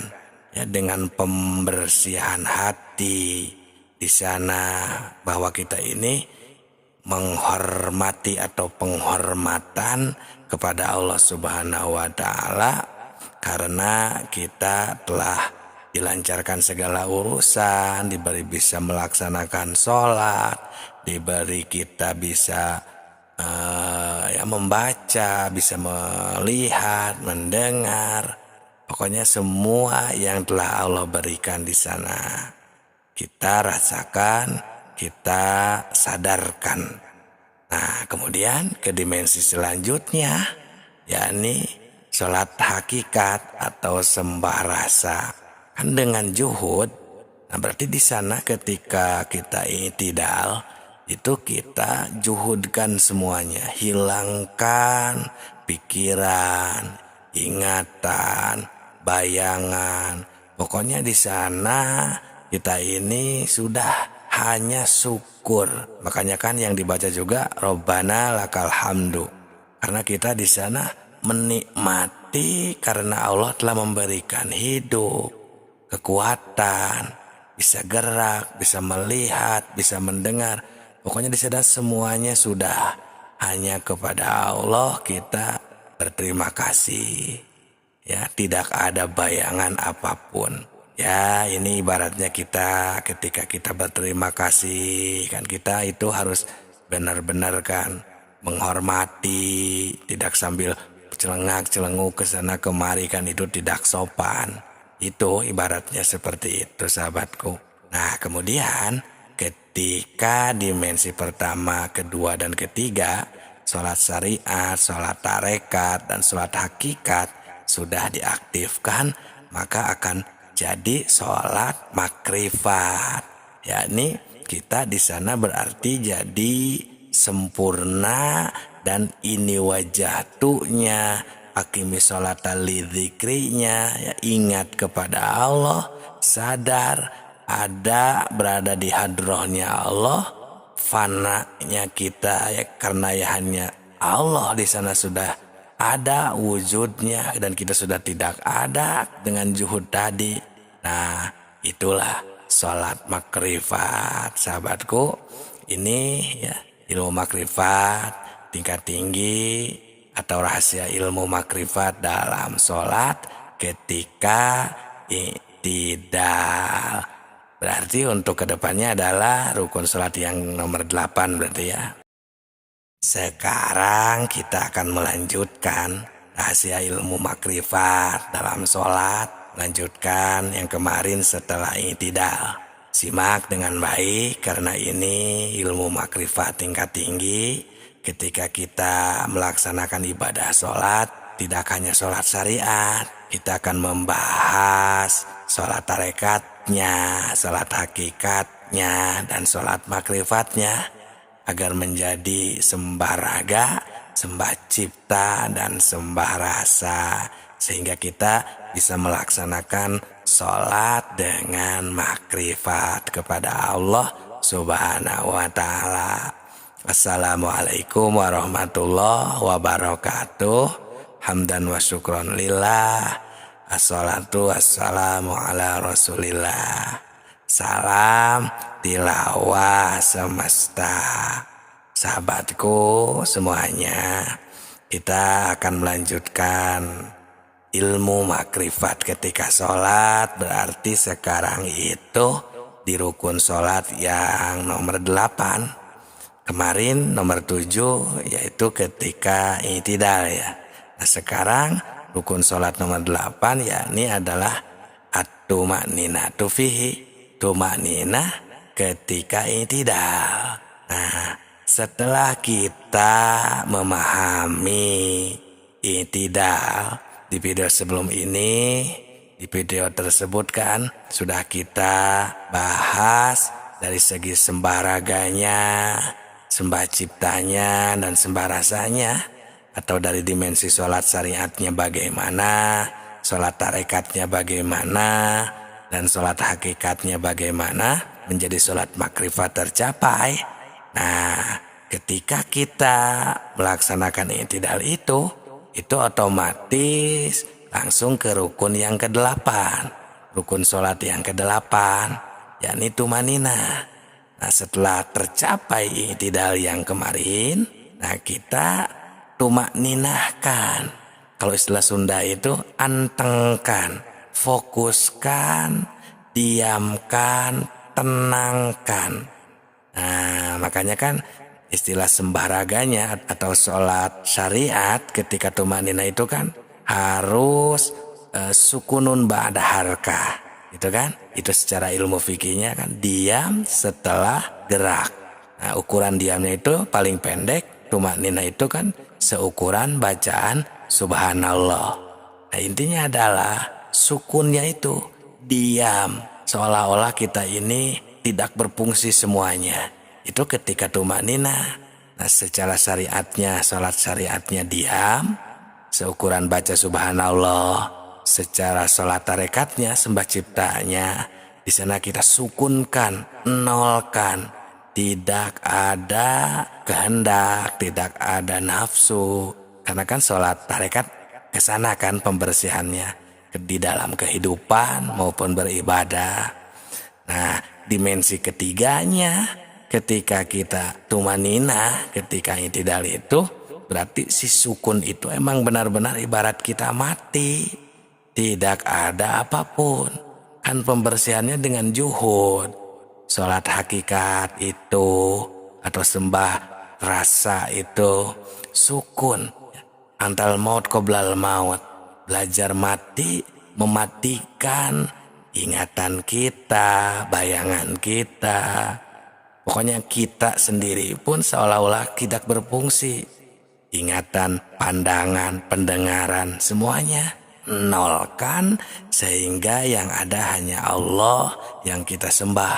dengan pembersihan hati di sana bahwa kita ini menghormati atau penghormatan kepada Allah Subhanahu wa Ta'ala, karena kita telah dilancarkan segala urusan, diberi bisa melaksanakan sholat, diberi kita bisa membaca, bisa melihat, mendengar, pokoknya semua yang telah Allah berikan di sana kita rasakan, kita sadarkan. Nah, kemudian ke dimensi selanjutnya, yakni sholat hakikat atau sembah rasa, kan dengan juhud. Nah, berarti di sana ketika kita i'tidal, itu kita juhudkan semuanya, hilangkan pikiran, ingatan, bayangan. Pokoknya di sana kita ini sudah hanya syukur. Makanya kan yang dibaca juga Rabbana lakal hamdu, karena kita di sana menikmati karena Allah telah memberikan hidup, kekuatan, bisa gerak, bisa melihat, bisa mendengar. Pokoknya di sana semuanya sudah hanya kepada Allah kita berterima kasih. Ya, tidak ada bayangan apapun. Ya, ini ibaratnya kita ketika kita berterima kasih, kan kita itu harus benar-benar kan menghormati, tidak sambil celengak-celenguk ke sana kemari, kan itu tidak sopan. Itu ibaratnya seperti itu, sahabatku. Nah, kemudian ketika dimensi pertama, kedua, dan ketiga, sholat syariat, sholat tarekat, dan sholat hakikat sudah diaktifkan, maka akan jadi sholat makrifat. Yakni kita di sana berarti jadi sempurna, dan ini wajahtunya akimi sholata lidzikrinya, ya, ingat kepada Allah, sadar ada berada di hadrohnya Allah, fananya kita karena hanya Allah di sana sudah ada wujudnya, dan kita sudah tidak ada dengan juhud tadi. Nah, itulah sholat makrifat, sahabatku. Ini ilmu makrifat tingkat tinggi atau rahasia ilmu makrifat dalam sholat ketika i'tidal. Berarti untuk kedepannya adalah rukun sholat yang nomor 8 berarti ya. Sekarang kita akan melanjutkan rahasia ilmu makrifat dalam sholat. Lanjutkan yang kemarin setelah i'tidal. Simak dengan baik karena ini ilmu makrifat tingkat tinggi. Ketika kita melaksanakan ibadah sholat, tidak hanya sholat syariat, kita akan membahas sholat tarekatnya, sholat hakikatnya, dan sholat makrifatnya, agar menjadi sembah raga, sembah cipta, dan sembah rasa, sehingga kita bisa melaksanakan sholat dengan makrifat kepada Allah Subhanahu wa ta'ala. Assalamualaikum warahmatullahi wabarakatuh. Hamdan wa syukron lillah. Assalatu wassalamu ala rasulillah. Salam tilawah semesta. Sahabatku semuanya, kita akan melanjutkan ilmu makrifat ketika sholat. Berarti sekarang itu di rukun sholat yang nomor 8. Kemarin nomor 7 yaitu ketika i'tidal ya. Nah sekarang rukun sholat nomor 8 yakni adalah at-tuma'ninatu fihi, tuma'ninah ketika i'tidal. Nah setelah kita memahami i'tidal di video sebelum ini, di video tersebut kan sudah kita bahas dari segi sembah raganya, sembah ciptanya, dan sembah rasanya, atau dari dimensi sholat syariatnya bagaimana, sholat tarekatnya bagaimana, dan sholat hakikatnya bagaimana menjadi sholat makrifat tercapai. Nah, ketika kita melaksanakan i'tidal itu otomatis langsung ke rukun yang ke-8, rukun sholat yang ke-8, yakni tumanina. Nah setelah tercapai i'tidal yang kemarin, nah kita tumakninahkan. Kalau istilah Sunda itu antengkan, fokuskan, diamkan, tenangkan. Nah makanya kan istilah sembah raganya atau sholat syariat ketika tumakninah itu kan harus sukunun ba'da harkah. Itu kan, itu secara ilmu fikihnya kan diam setelah gerak. Nah ukuran diamnya itu paling pendek, tumakninah itu kan seukuran bacaan subhanallah. Nah intinya adalah sukunnya itu diam, seolah-olah kita ini tidak berfungsi semuanya. Itu ketika tumakninah. Nah secara syariatnya, sholat syariatnya diam, seukuran baca subhanallah. Secara sholat tarekatnya, sembah ciptanya, di sana kita sukunkan, nolkan, tidak ada kehendak, tidak ada nafsu. Karena kan sholat tarekat kesana kan pembersihannya di dalam kehidupan maupun beribadah. Nah dimensi ketiganya ketika kita tumanina, ketika i'tidal itu berarti si sukun itu emang benar-benar ibarat kita mati. Tidak ada apapun. Kan pembersihannya dengan juhud. Sholat hakikat itu atau sembah rasa itu sukun. Antal maut qoblal maut. Belajar mati, mematikan ingatan kita, bayangan kita. Pokoknya kita sendiri pun seolah-olah tidak berfungsi. Ingatan, pandangan, pendengaran, semuanya nolkan, sehingga yang ada hanya Allah yang kita sembah,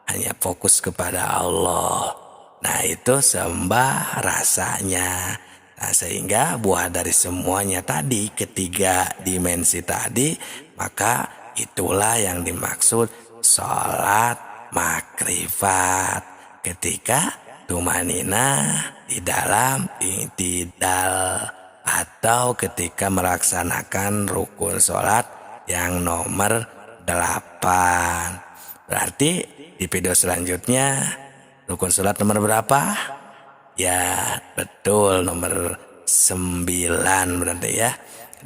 hanya fokus kepada Allah. Nah itu sembah rasanya. Nah sehingga buah dari semuanya tadi, ketiga dimensi tadi, maka itulah yang dimaksud sholat makrifat ketika tumanina di dalam i'tidal, atau ketika melaksanakan rukun sholat yang nomor 8. Berarti di video selanjutnya rukun sholat nomor berapa? Ya betul, nomor berarti ya.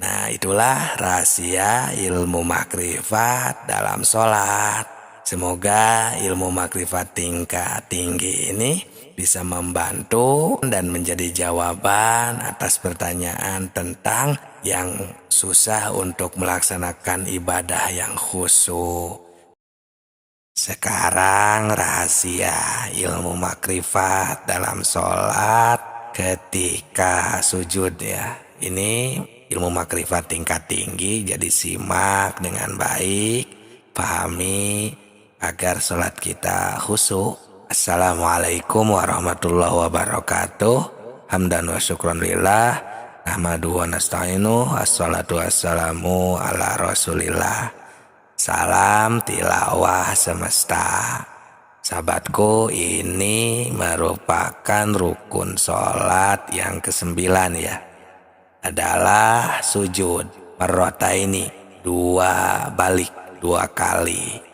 Nah, itulah rahasia ilmu makrifat dalam sholat. Semoga ilmu makrifat tingkat tinggi ini bisa membantu dan menjadi jawaban atas pertanyaan tentang yang susah untuk melaksanakan ibadah yang khusyuk. Sekarang rahasia ilmu makrifat dalam sholat ketika sujud ya. Ini ilmu makrifat tingkat tinggi, jadi simak dengan baik, pahami agar sholat kita khusyuk. Assalamualaikum warahmatullahi wabarakatuh. Hamdan wa syukran lillah. Nahmaduhu wa nasta'inu. Assalatu wassalamu ala rasulillah. Salam tilawah semesta. Sahabatku, ini merupakan rukun sholat yang ke-9 ya. Adalah sujud marrotaini, 2 balik, 2 kali.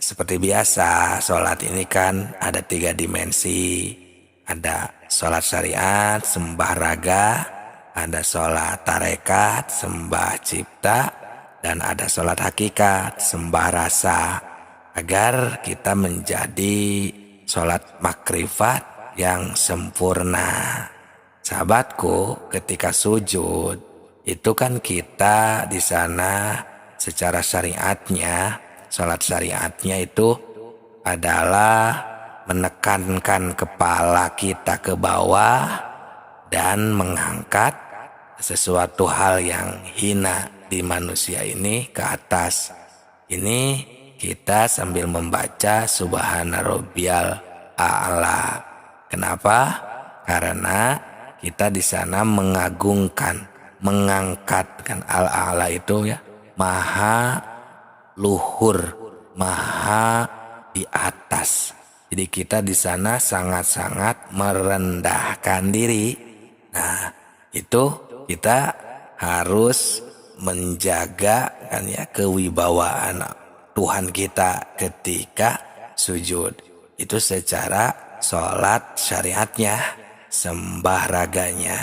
Seperti biasa, sholat ini kan ada 3 dimensi. Ada sholat syariat, sembah raga, ada sholat tarekat, sembah cipta, dan ada sholat hakikat, sembah rasa. Agar kita menjadi sholat makrifat yang sempurna. Sahabatku, ketika sujud, itu kan kita di sana secara syariatnya, sholat syariatnya itu adalah menekankan kepala kita ke bawah dan mengangkat sesuatu hal yang hina di manusia ini ke atas. Ini kita sambil membaca Subhana Rabbiyal A'la. Kenapa? Karena kita di sana mengagungkan, mengangkatkan al-a'la itu ya, maha luhur, maha di atas. Jadi kita di sana sangat-sangat merendahkan diri. Nah, itu kita harus menjaga kan ya kewibawaan Tuhan kita ketika sujud. Itu secara sholat syariatnya, sembah raganya.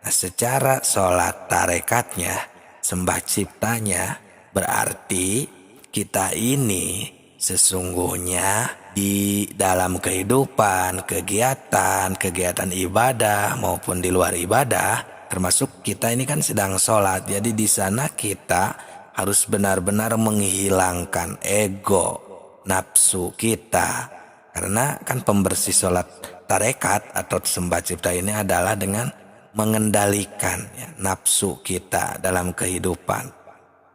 Nah, secara sholat tarekatnya, sembah ciptanya, berarti kita ini sesungguhnya di dalam kehidupan, kegiatan ibadah maupun di luar ibadah, termasuk kita ini kan sedang sholat. Jadi di sana kita harus benar-benar menghilangkan ego, nafsu kita. Karena kan pembersih sholat tarekat atau sembah cipta ini adalah dengan mengendalikan ya, nafsu kita dalam kehidupan.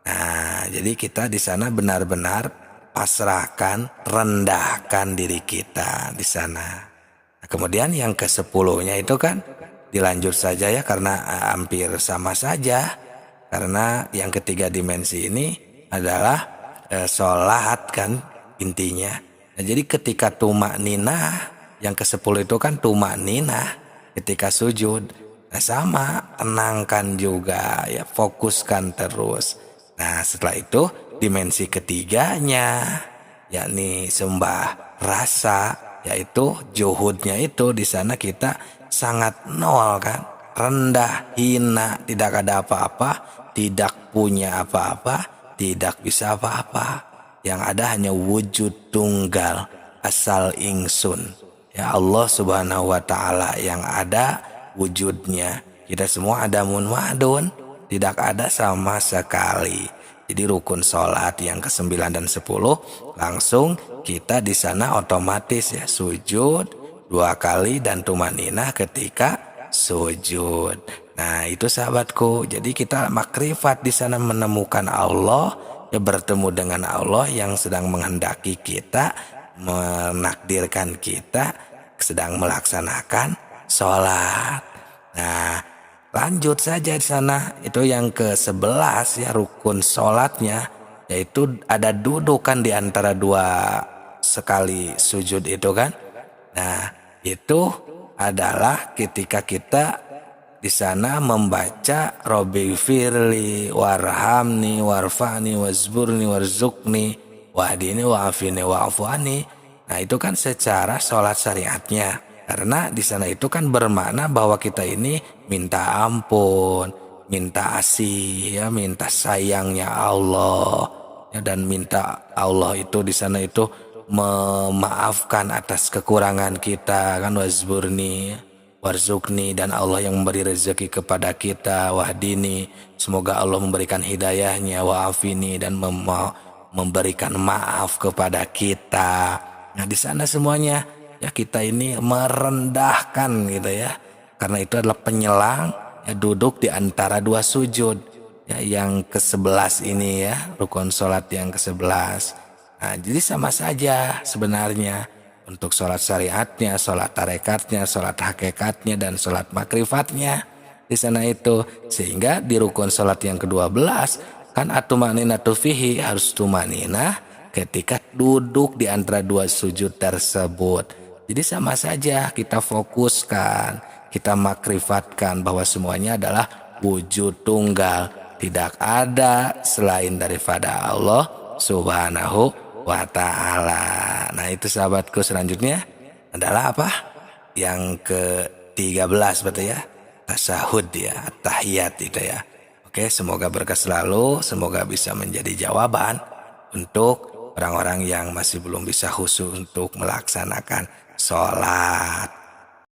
Nah, jadi kita di sana benar-benar pasrahkan, rendahkan diri kita di sana. Nah, kemudian yang ke-10-nya itu kan dilanjut saja ya, karena hampir sama saja. Karena yang ketiga dimensi ini adalah sholat kan intinya. Nah, jadi ketika tumak ninah, yang ke-10 itu kan tumak ninah ketika sujud. Nah, sama, tenangkan juga ya, fokuskan terus. Nah, setelah itu dimensi ketiganya yakni sembah rasa, yaitu juhudnya itu di sana kita sangat nol kan, rendah, hina, tidak ada apa-apa, tidak punya apa-apa, tidak bisa apa-apa. Yang ada hanya wujud tunggal, asal ingsun. Ya Allah Subhanahu wa ta'ala yang ada wujudnya. Kita semua adamun ma'dun, tidak ada sama sekali. Jadi rukun sholat yang ke-9 dan 10 langsung kita di sana otomatis ya sujud 2 kali dan tumaninah ketika sujud. Nah, itu sahabatku. Jadi kita makrifat di sana menemukan Allah, ya, bertemu dengan Allah yang sedang menghendaki kita, menakdirkan kita sedang melaksanakan sholat. Nah, lanjut saja di sana. Itu yang ke-11 ya, rukun sholatnya, yaitu ada dudukan di antara 2 sekali sujud itu kan. Nah, itu adalah ketika kita di sana membaca Robbi firli warhamni warfa'ni wazburni warzukni wahdini wa'afini wa'afuani. Nah, itu kan secara sholat syariatnya. Karena di sana itu kan bermakna bahwa kita ini minta ampun, minta asih, ya, minta sayangnya Allah, ya, dan minta Allah itu di sana itu memaafkan atas kekurangan kita, kan, wazburni warzukni, dan Allah yang memberi rezeki kepada kita, wahdini, semoga Allah memberikan hidayahnya, wa'afini, dan memberikan maaf kepada kita. Nah, di sana semuanya ya kita ini merendahkan gitu ya, karena itu adalah penyelang, ya, duduk di antara dua sujud, ya, yang ke-11 ini, ya, rukun sholat yang ke-11. Nah, jadi sama saja sebenarnya untuk sholat syariatnya, sholat tarekatnya, sholat hakikatnya, dan sholat makrifatnya di sana itu. Sehingga di rukun sholat yang ke-12 kan atumaninatu fihi, harus tumaninah ketika duduk di antara dua sujud tersebut. Jadi sama saja kita fokuskan, kita makrifatkan bahwa semuanya adalah wujud tunggal, tidak ada selain daripada Allah Subhanahu wa ta'ala. Nah, itu sahabatku, selanjutnya adalah apa? Yang ke-13 berarti ya, tasyahud, ya, tahiyat itu ya. Oke, semoga berkah selalu, semoga bisa menjadi jawaban untuk orang-orang yang masih belum bisa khusyuk untuk melaksanakan sholat.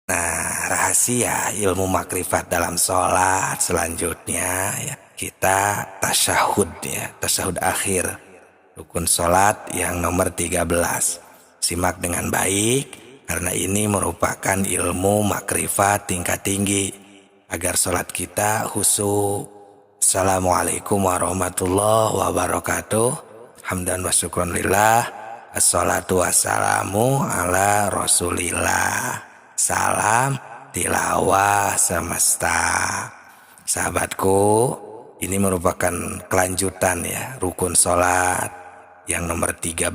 Nah, rahasia ilmu makrifat dalam sholat selanjutnya, ya, kita tasyahud, ya, tasyahud akhir rukun sholat yang nomor 13. Simak dengan baik, karena ini merupakan ilmu makrifat tingkat tinggi agar sholat kita khusyuk. Assalamualaikum warahmatullahi wabarakatuh. Hamdan wa syukran lillah. Assalatu wassalamu ala rasulillah. Salam tilawah semesta. Sahabatku, ini merupakan kelanjutan, ya, rukun sholat yang nomor 13,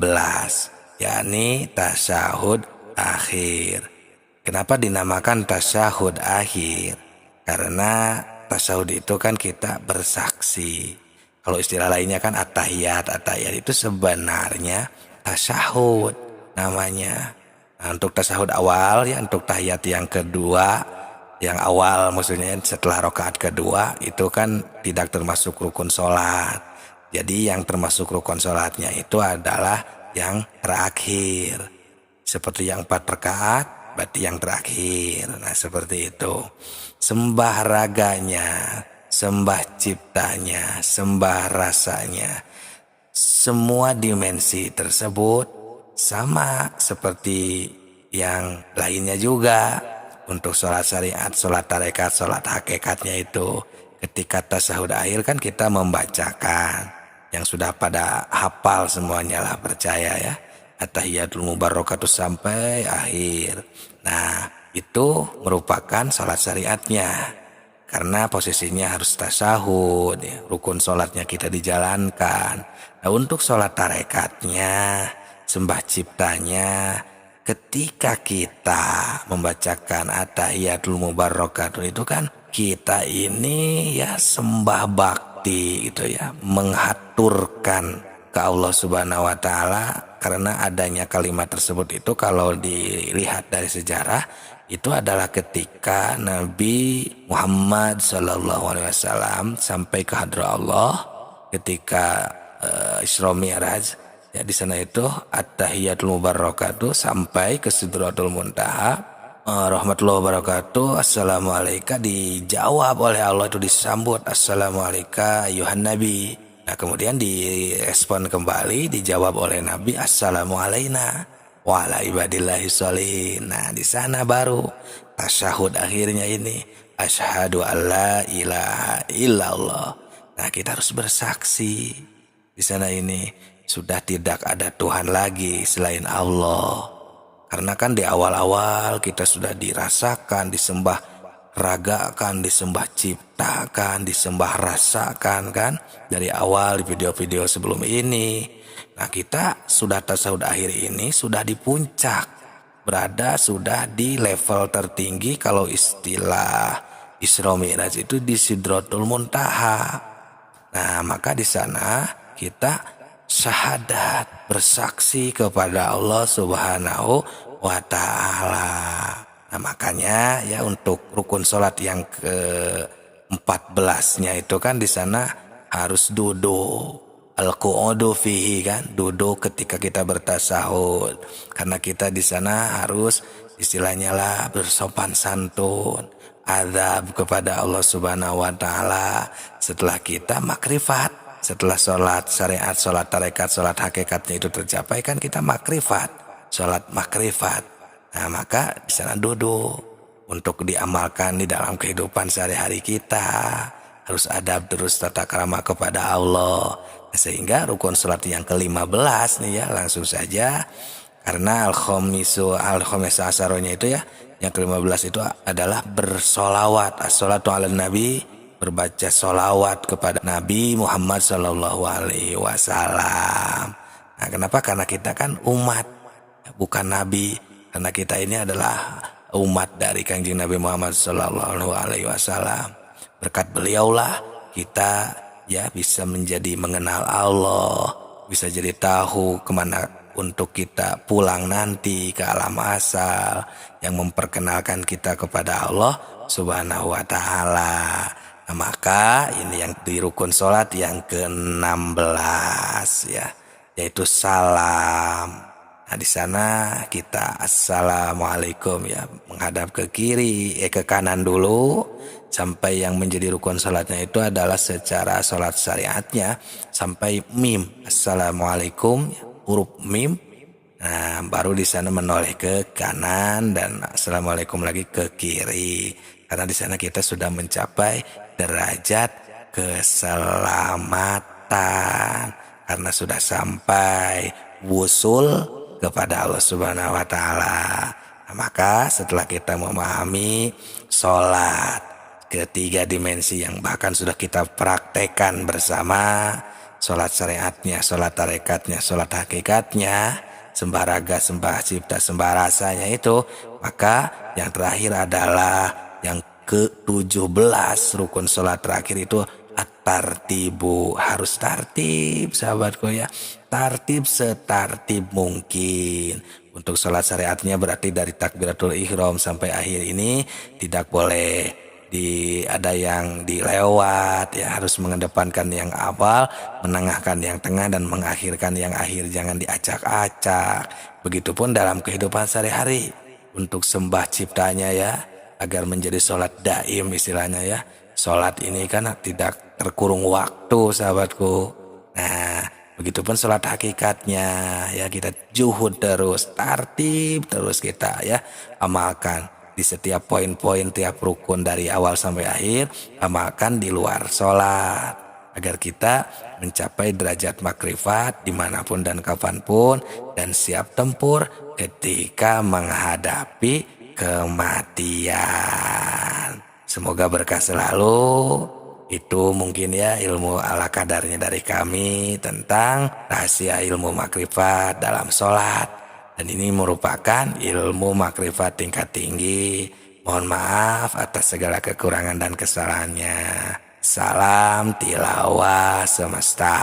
yakni tasyahud akhir. Kenapa dinamakan tasyahud akhir? Karena tasyahud itu kan kita bersaksi. Kalau istilah lainnya kan at-tahiyat. At-tahiyat itu sebenarnya tasyahud namanya. Nah, untuk tasyahud awal, ya, untuk tahiyat yang kedua, yang awal maksudnya setelah rakaat kedua, itu kan tidak termasuk rukun sholat. Jadi yang termasuk rukun sholatnya itu adalah yang terakhir. Seperti yang 4 rakaat, berarti yang terakhir. Nah, seperti itu. Sembah raganya, sembah ciptanya, sembah rasanya. Semua dimensi tersebut sama seperti yang lainnya juga. Untuk sholat syariat, sholat tarekat, sholat hakikatnya itu ketika tasyahud akhir kan kita membacakan yang sudah pada hafal semuanya lah, percaya ya, at-tahiyatul mubarakatuh sampai akhir. Nah, itu merupakan sholat syariatnya karena posisinya harus tasyahud, ya, rukun sholatnya kita dijalankan. Nah, untuk sholat tarekatnya, sembah ciptanya, ketika kita membacakan at-tahiyatul mubarakatuh itu kan kita ini, ya, sembah bakti gitu ya, menghaturkan ke Allah Subhanahu wa taala. Karena adanya kalimat tersebut itu kalau dilihat dari sejarah itu adalah ketika Nabi Muhammad SAW sampai ke hadrat Allah ketika Isra Mi'raj. Ya, di sana itu at-tahiyatul mubarakatuh sampai ke Sidratul Muntaha. Rahmatullahi wabarakatuh. Assalamualaikum dijawab oleh Allah, itu disambut assalamualaikum ayuhan nabi. Nah, kemudian direspon kembali, dijawab oleh Nabi assalamu alaina wa ala ibadillahi sholihin. Nah, di sana baru tasyahud akhirnya ini asyhadu alla ilaha illallah. Nah, kita harus bersaksi di sana ini sudah tidak ada Tuhan lagi selain Allah. Karena kan di awal-awal kita sudah dirasakan, disembah ragakan, disembah ciptakan, disembah rasakan kan dari awal di video-video sebelum ini. Nah, kita sudah tasyahud akhir ini sudah di puncak, berada sudah di level tertinggi. Kalau istilah Isra Mi'raj itu di Sidratul Muntaha. Nah, maka di sana kita syahadat, bersaksi kepada Allah Subhanahu wa ta'ala. Nah, makanya ya untuk rukun sholat yang ke-14-nya itu kan di sana harus duduk. Al-qu'udu fihi kan, duduk ketika kita bertasahud. Karena kita di sana harus istilahnya lah bersopan santun, adab kepada Allah Subhanahu wa taala setelah kita makrifat. Setelah sholat syariat, sholat tarekat, sholat hakikatnya itu tercapai kan kita makrifat, sholat makrifat. Nah, maka di sana duduk untuk diamalkan di dalam kehidupan sehari-hari kita. Harus adab terus tata krama kepada Allah. Sehingga rukun sholat yang ke-15 nih ya, langsung saja. Karena al-khomis asaronya itu ya, yang ke-15 itu adalah bersolawat. As-sholatu ala nabi, berbaca solawat kepada Nabi Muhammad Sallallahu Alaihi Wasallam. Nah, kenapa? Karena kita kan umat, bukan nabi. Karena kita ini adalah umat dari Kanjeng Nabi Muhammad Sallallahu Alaihi Wasallam. Berkat beliaulah kita ya bisa menjadi mengenal Allah, bisa jadi tahu kemana untuk kita pulang nanti ke alam asal, yang memperkenalkan kita kepada Allah Subhanahu wa taala. Nah, maka ini yang di rukun sholat yang ke-16 ya, yaitu salam. Nah, di sana kita assalamualaikum ya, menghadap ke kiri, ke kanan dulu, sampai yang menjadi rukun sholatnya itu adalah secara sholat syariatnya sampai mim, assalamualaikum, huruf mim. Nah, baru di sana menoleh ke kanan dan assalamualaikum lagi ke kiri. Karena di sana kita sudah mencapai derajat keselamatan karena sudah sampai wusul kepada Allah Subhanahu wa taala. Nah, maka setelah kita memahami sholat ketiga dimensi yang bahkan sudah kita praktekkan bersama, sholat syariatnya, sholat tarekatnya, sholat hakikatnya, sembah raga, sembah cipta, sembah rasanya itu, maka yang terakhir adalah yang ke-17 rukun sholat terakhir itu at-tartibu. Harus tartib sahabatku ya, tartib setartib mungkin. Untuk sholat syariatnya berarti dari takbiratul ihram sampai akhir ini tidak boleh ada yang dilewat ya, harus mengedepankan yang awal, menengahkan yang tengah, dan mengakhirkan yang akhir, jangan diacak-acak. Begitupun dalam kehidupan sehari-hari untuk sembah ciptanya ya, agar menjadi sholat daim istilahnya ya. Sholat ini kan tidak terkurung waktu sahabatku. Nah, begitupun sholat hakikatnya ya, kita juhud terus, tartib terus kita ya amalkan di setiap poin-poin tiap rukun dari awal sampai akhir, amalkan di luar sholat agar kita mencapai derajat makrifat dimanapun dan kapanpun, dan siap tempur ketika menghadapi kematian. Semoga berkah selalu. Itu mungkin ya ilmu ala kadarnya dari kami tentang rahasia ilmu makrifat dalam sholat. Dan ini merupakan ilmu makrifat tingkat tinggi. Mohon maaf atas segala kekurangan dan kesalahannya. Salam tilawah semesta.